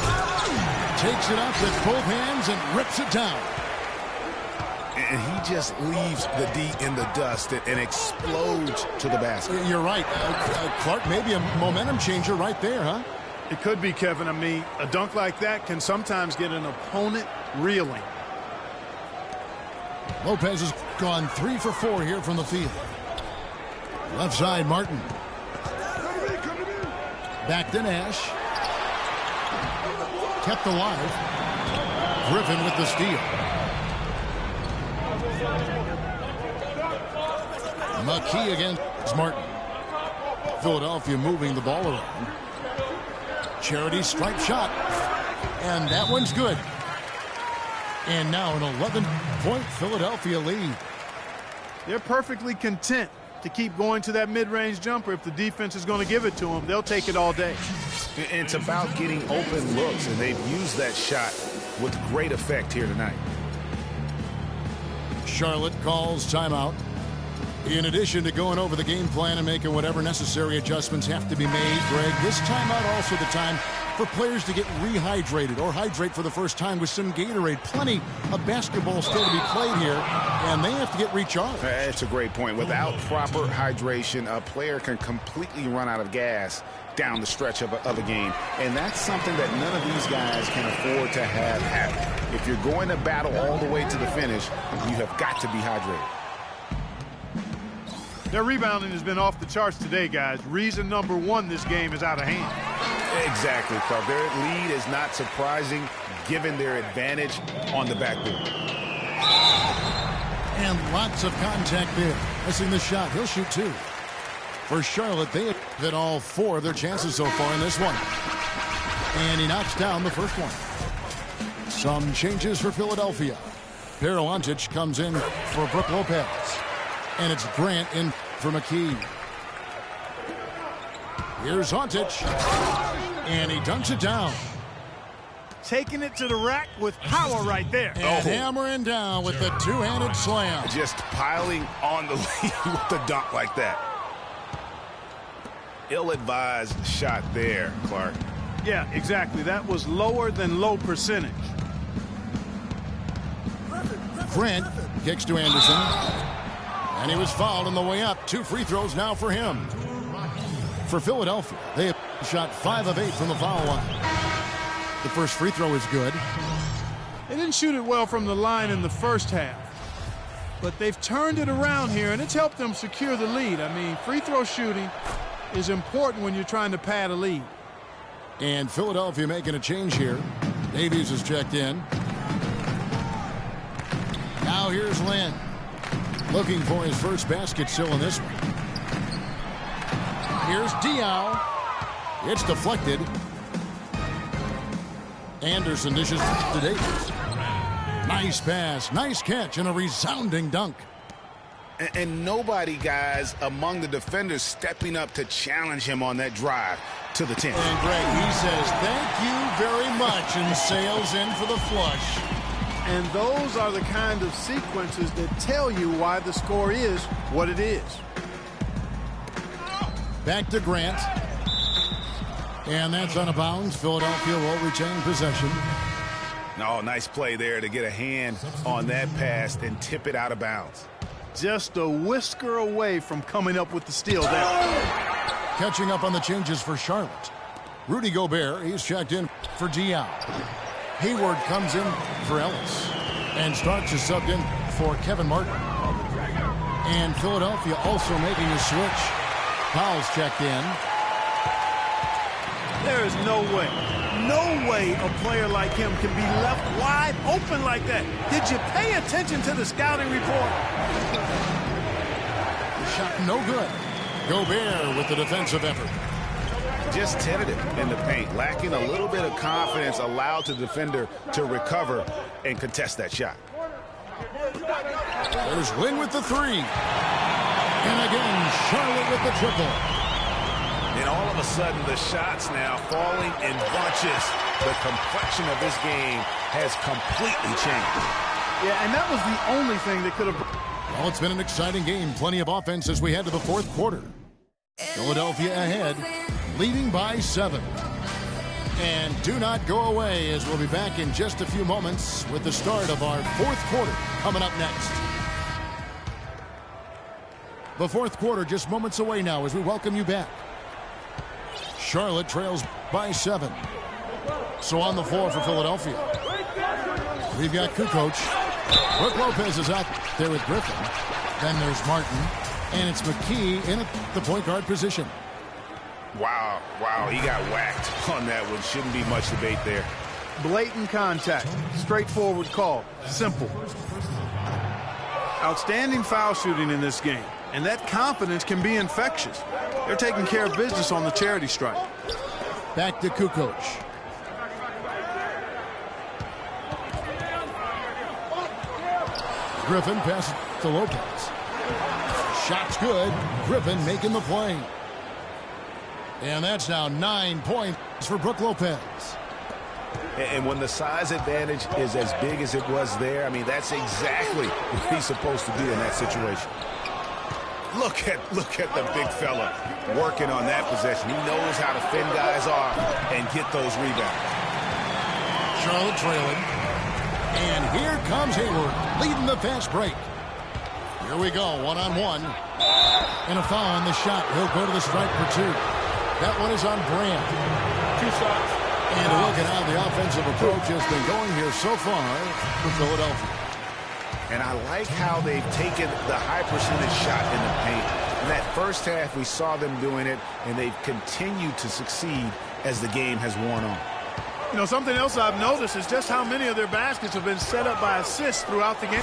Speaker 3: Takes it up with both hands and rips it down.
Speaker 1: And he just leaves the D in the dust and explodes to the basket.
Speaker 3: You're right. Clark, maybe a momentum changer right there, huh?
Speaker 2: It could be, Kevin. I mean, a dunk like that can sometimes get an opponent reeling.
Speaker 3: Lopez has gone 3 for 4 here from the field. Left side, Martin. Back to Nash. Kept alive. Griffin with the steal. McKee against Martin. Philadelphia moving the ball around. Charity stripe shot. And that one's good. And now an 11-point Philadelphia lead.
Speaker 2: They're perfectly content to keep going to that mid-range jumper. If the defense is going to give it to them, they'll take it all day.
Speaker 1: It's about getting open looks, and they've used that shot with great effect here tonight.
Speaker 3: Charlotte calls timeout. In addition to going over the game plan and making whatever necessary adjustments have to be made, Greg, this timeout also the time for players to get rehydrated or hydrate for the first time with some Gatorade. Plenty of basketball still to be played here, and they have to get recharged.
Speaker 1: That's a great point. Without proper hydration, a player can completely run out of gas down the stretch of a game, and that's something that none of these guys can afford to have happen. If you're going to battle all the way to the finish, you have got to be hydrated.
Speaker 2: Their rebounding has been off the charts today, guys. Reason number one, this game is out of hand.
Speaker 1: Exactly, Clark. Their lead is not surprising given their advantage on the backboard.
Speaker 3: And lots of contact there. Missing the shot. He'll shoot 2. For Charlotte, they have hit all 4 of their chances so far in this one. And he knocks down the first one. Some changes for Philadelphia. Perolantic comes in for Brook Lopez. And it's Grant in for McKee. Here's Hauntage. And he dunks it down.
Speaker 2: Taking it to the rack with power right there.
Speaker 3: And hammering down with the two-handed slam.
Speaker 1: Just piling on the lead with the dunk like that. Ill-advised shot there, Clark.
Speaker 2: Yeah, exactly. That was lower than low percentage.
Speaker 3: Grant kicks to Anderson. And he was fouled on the way up. 2 free throws now for him. For Philadelphia, they have shot 5 of 8 from the foul line. The first free throw is good.
Speaker 2: They didn't shoot it well from the line in the first half. But they've turned it around here, and it's helped them secure the lead. I mean, free throw shooting is important when you're trying to pad a lead.
Speaker 3: And Philadelphia making a change here. Davies is checked in. Now here's Lynn. Looking for his first basket still in this one. Here's Diaw. It's deflected. Anderson dishes to Davies. Nice pass, nice catch, and a resounding dunk.
Speaker 1: And nobody, guys, among the defenders stepping up to challenge him on that drive to the 10th.
Speaker 3: And Greg, he says, thank you very much, and sails in for the flush.
Speaker 2: And those are the kind of sequences that tell you why the score is what it is.
Speaker 3: Back to Grant. And that's out of bounds. Philadelphia will retain possession.
Speaker 1: Oh, nice play there to get a hand on that pass and tip it out of bounds.
Speaker 2: Just a whisker away from coming up with the steal there.
Speaker 3: Catching up on the changes for Charlotte. Rudy Gobert, he's checked in for Diaw. Hayward comes in for Ellis. And Starks is subbed in for Kevin Martin. And Philadelphia also making a switch. Powell's checked in.
Speaker 2: There is no way a player like him can be left wide open like that. Did you pay attention to the scouting report?
Speaker 3: The shot no good. Gobert with the defensive effort.
Speaker 1: Just tentative in the paint, lacking a little bit of confidence, allowed the defender to recover and contest that shot.
Speaker 3: There's Lynn with the 3. And again, Charlotte with the triple.
Speaker 1: And all of a sudden, the shots now falling in bunches. The complexion of this game has completely changed.
Speaker 2: Yeah, and that was the only thing that could have...
Speaker 3: Well, it's been an exciting game. Plenty of offense as we head to the fourth quarter. Philadelphia ahead, leading by 7. And do not go away, as we'll be back in just a few moments with the start of our fourth quarter coming up next. The fourth quarter just moments away now as we welcome you back. Charlotte trails by 7. So on the floor for Philadelphia, we've got Kukoc. Brook Lopez is out there with Griffin. Then there's Martin. And it's McKee in the point guard position.
Speaker 1: Wow, he got whacked on that one. Shouldn't be much debate there.
Speaker 2: Blatant contact. Straightforward call. Simple. Outstanding foul shooting in this game. And that confidence can be infectious. They're taking care of business on the charity stripe.
Speaker 3: Back to Kukoc. Griffin passes to Lopez. Shot's good. Griffin making the play. And that's now 9 points for Brook Lopez.
Speaker 1: And when the size advantage is as big as it was there, I mean, that's exactly what he's supposed to do in that situation. Look at the big fella working on that possession. He knows how to fend guys off and get those rebounds.
Speaker 3: Charlotte trailing. And here comes Hayward, leading the fast break. Here we go, one-on-one. And a foul on the shot. He'll go to the stripe for 2. That one is on Brand.
Speaker 6: 2 shots.
Speaker 3: And look at how the offensive approach has been going here so far for Philadelphia.
Speaker 1: And I like how they've taken the high percentage shot in the paint. In that first half, we saw them doing it, and they've continued to succeed as the game has worn on.
Speaker 2: You know, something else I've noticed is just how many of their baskets have been set up by assists throughout the game.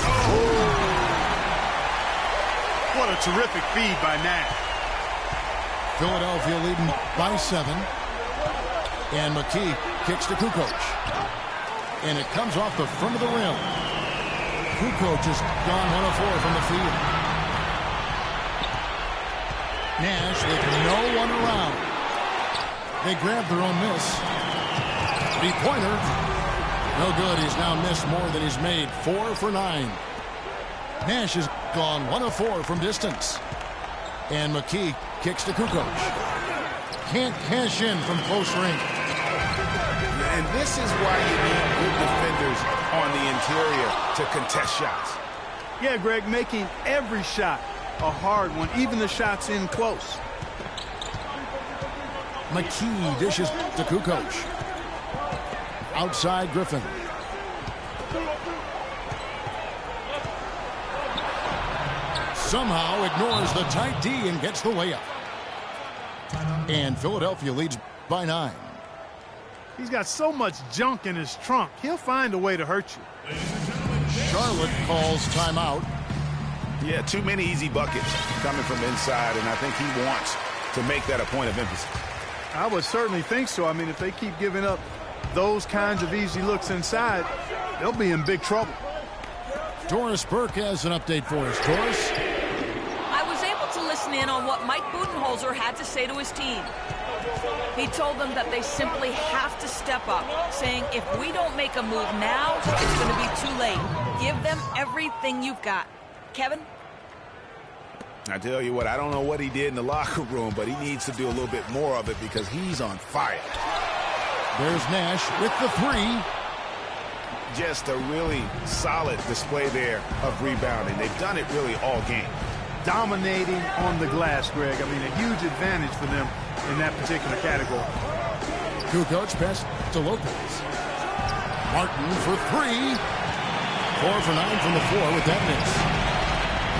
Speaker 2: What a terrific feed by Nash.
Speaker 3: Philadelphia leading by 7. And McKee kicks to Kukoc. And it comes off the front of the rim. Kukoc has gone 1 of 4 from the field. Nash with no one around. They grab their own miss. Three-pointer. No good. He's now missed more than he's made. 4 for 9. Nash has gone 1 of 4 from distance. And McKee kicks to Kukoc. can't cash in from close range.
Speaker 1: And this is why you need good defenders on the interior to contest shots.
Speaker 2: Yeah, Greg, making every shot a hard one, even the shots in close.
Speaker 3: McKee dishes to Kukoc. Outside Griffin. Somehow ignores the tight D and gets the layup. And Philadelphia leads by 9.
Speaker 2: He's got so much junk in his trunk. He'll find a way to hurt you.
Speaker 3: Charlotte calls timeout.
Speaker 1: Yeah, too many easy buckets coming from inside, and I think he wants to make that a point of emphasis.
Speaker 2: I would certainly think so. I mean, if they keep giving up those kinds of easy looks inside, they'll be in big trouble.
Speaker 3: Doris Burke has an update for us. Doris?
Speaker 4: I was able to listen in on what Mike Budenholzer had to say to his team. He told them that they simply have to step up, saying if we don't make a move now, it's going to be too late. Give them everything you've got. Kevin?
Speaker 1: I tell you what, I don't know what he did in the locker room, but he needs to do a little bit more of it because he's on fire.
Speaker 3: There's Nash with the 3.
Speaker 1: Just a really solid display there of rebounding. They've done it really all game.
Speaker 2: Dominating on the glass, Greg. I mean, a huge advantage for them in that particular category.
Speaker 3: Kukoc pass to Lopez. Martin for 3. 4 for 9 from the floor with that miss.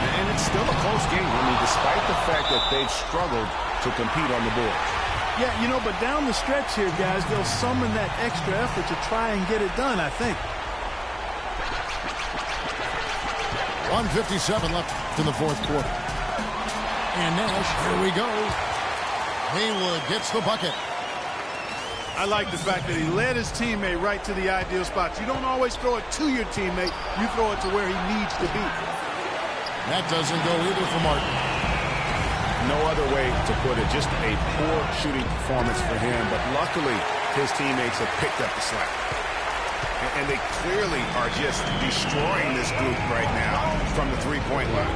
Speaker 1: And it's still a close game. I mean, despite the fact that they've struggled to compete on the boards.
Speaker 2: Yeah, you know, but down the stretch here, guys, they'll summon that extra effort to try and get it done, I think.
Speaker 3: 1:57 left in the fourth quarter. And Nash, here we go. Haywood gets the bucket.
Speaker 2: I like the fact that he led his teammate right to the ideal spots. You don't always throw it to your teammate. You throw it to where he needs to be.
Speaker 3: That doesn't go either for Martin.
Speaker 1: No other way to put it. Just a poor shooting performance for him. But luckily, his teammates have picked up the slack. And they clearly are just destroying this group right now from the three-point line.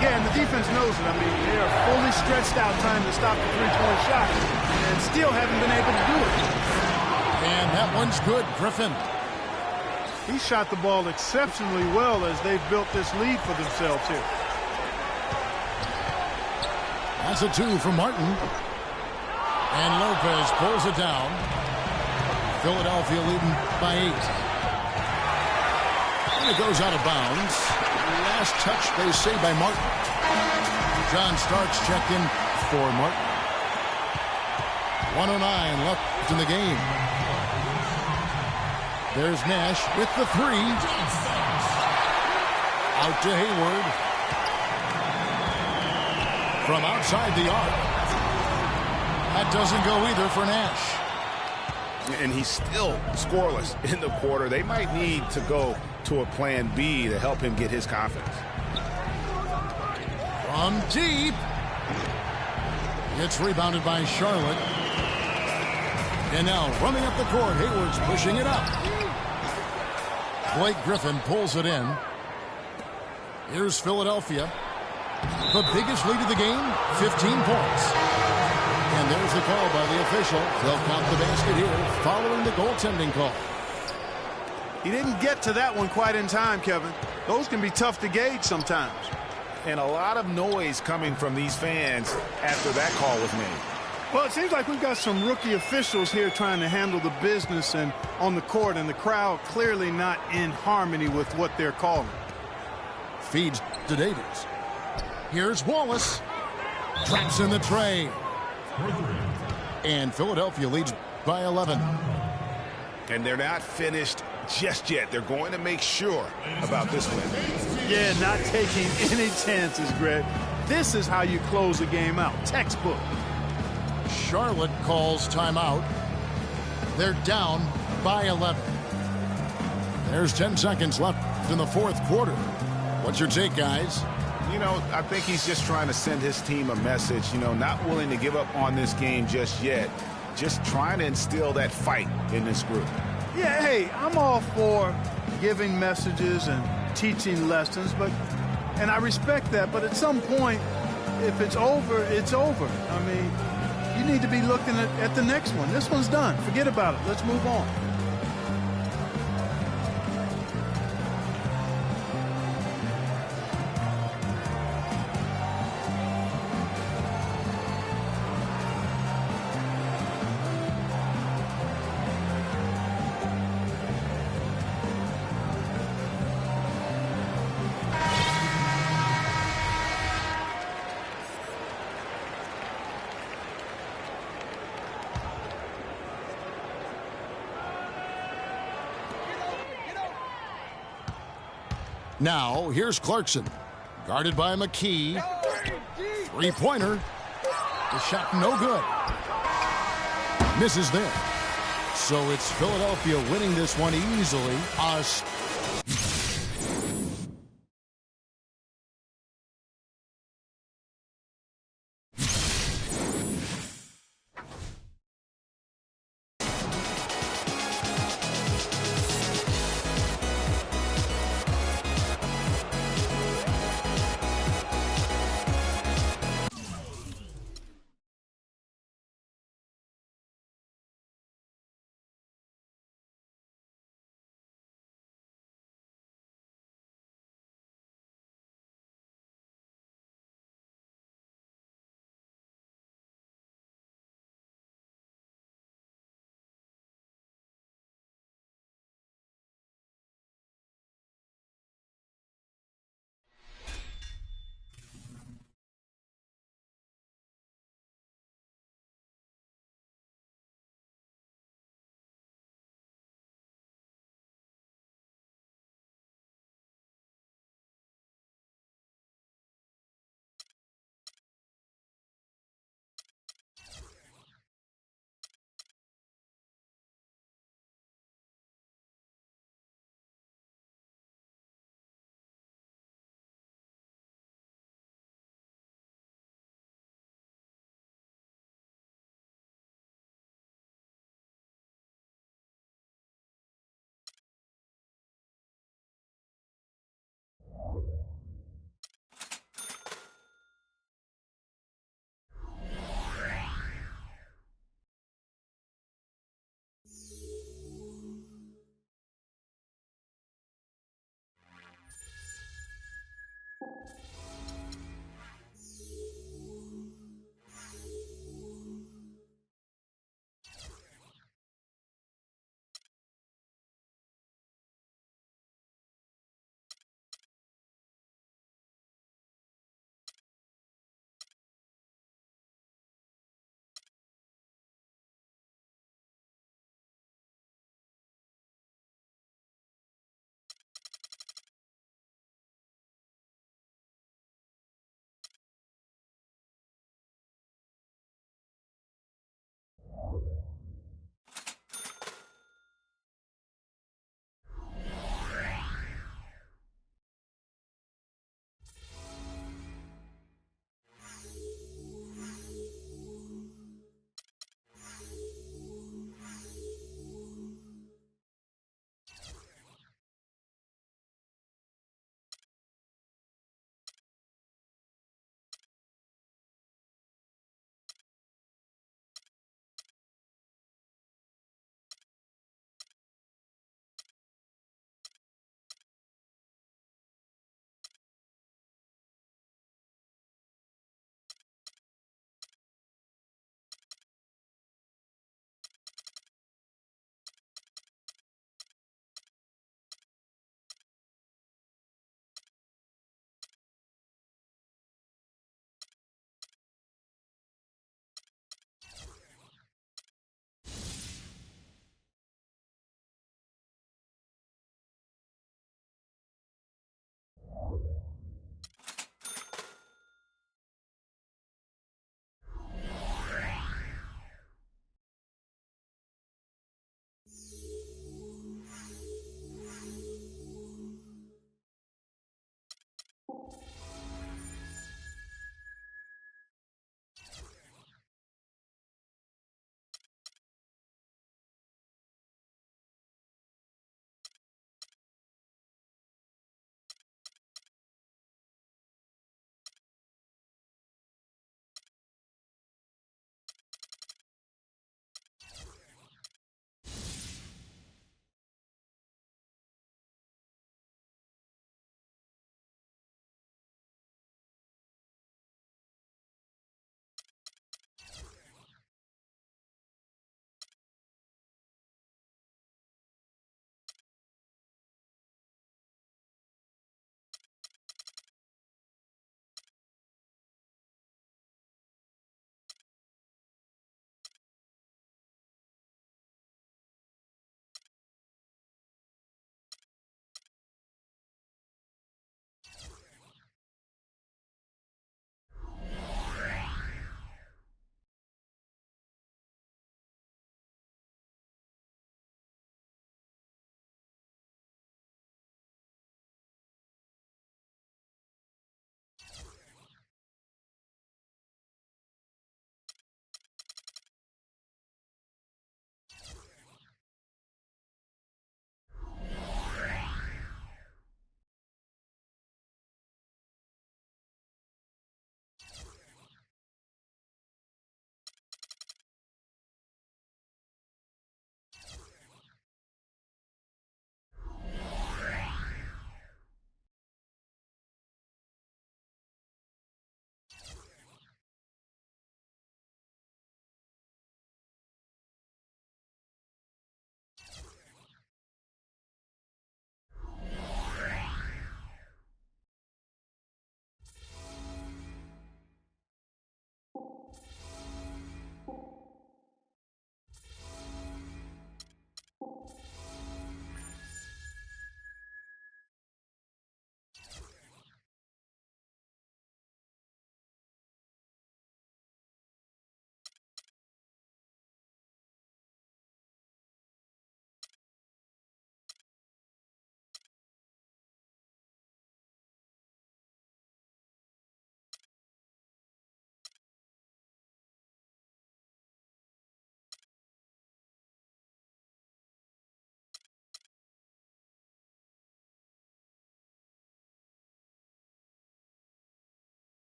Speaker 2: Yeah, and the defense knows it. I mean, they are fully stretched out trying to stop the three-point shot and still haven't been able to do it.
Speaker 3: And that one's good, Griffin.
Speaker 2: He shot the ball exceptionally well as they've built this lead for themselves here.
Speaker 3: That's a 2 for Martin. And Lopez pulls it down. Philadelphia leading by 8. And it goes out of bounds. Last touch, they say, by Martin. John Starks checked in for Martin. 1:09 left in the game. There's Nash with the 3. Out to Hayward. From outside the arc. That doesn't go either for Nash.
Speaker 1: And he's still scoreless in the quarter. They might need to go to a plan B to help him get his confidence.
Speaker 3: From deep. It's rebounded by Charlotte. And now running up the court, Hayward's pushing it up. Blake Griffin pulls it in. Here's Philadelphia. The biggest lead of the game, 15 points. And there's the call by the official. They'll count the basket here following the goaltending call.
Speaker 2: He didn't get to that one quite in time, Kevin. Those can be tough to gauge sometimes.
Speaker 1: And a lot of noise coming from these fans after that call was made.
Speaker 2: Well, it seems like we've got some rookie officials here trying to handle the business and on the court, and the crowd clearly not in harmony with what they're calling.
Speaker 3: Feeds to Davis. Here's Wallace. Traps in the tray. And Philadelphia leads by 11.
Speaker 1: And they're not finished just yet. They're going to make sure about this win.
Speaker 2: Yeah, not taking any chances, Greg. This is how you close a game out. Textbook.
Speaker 3: Charlotte calls timeout. They're down by 11. There's 10 seconds left in the fourth quarter. What's your take, guys?
Speaker 1: You know, I think he's just trying to send his team a message, you know, not willing to give up on this game just yet. Just trying to instill that fight in this group.
Speaker 2: Yeah, hey, I'm all for giving messages and teaching lessons, and I respect that, but at some point, if it's over, it's over. I mean, You need to be looking at the next one. This one's done. Forget about it. Let's move on.
Speaker 3: Now, here's Clarkson. Guarded by McKee. Three-pointer. The shot no good. Misses there. So it's Philadelphia winning this one easily.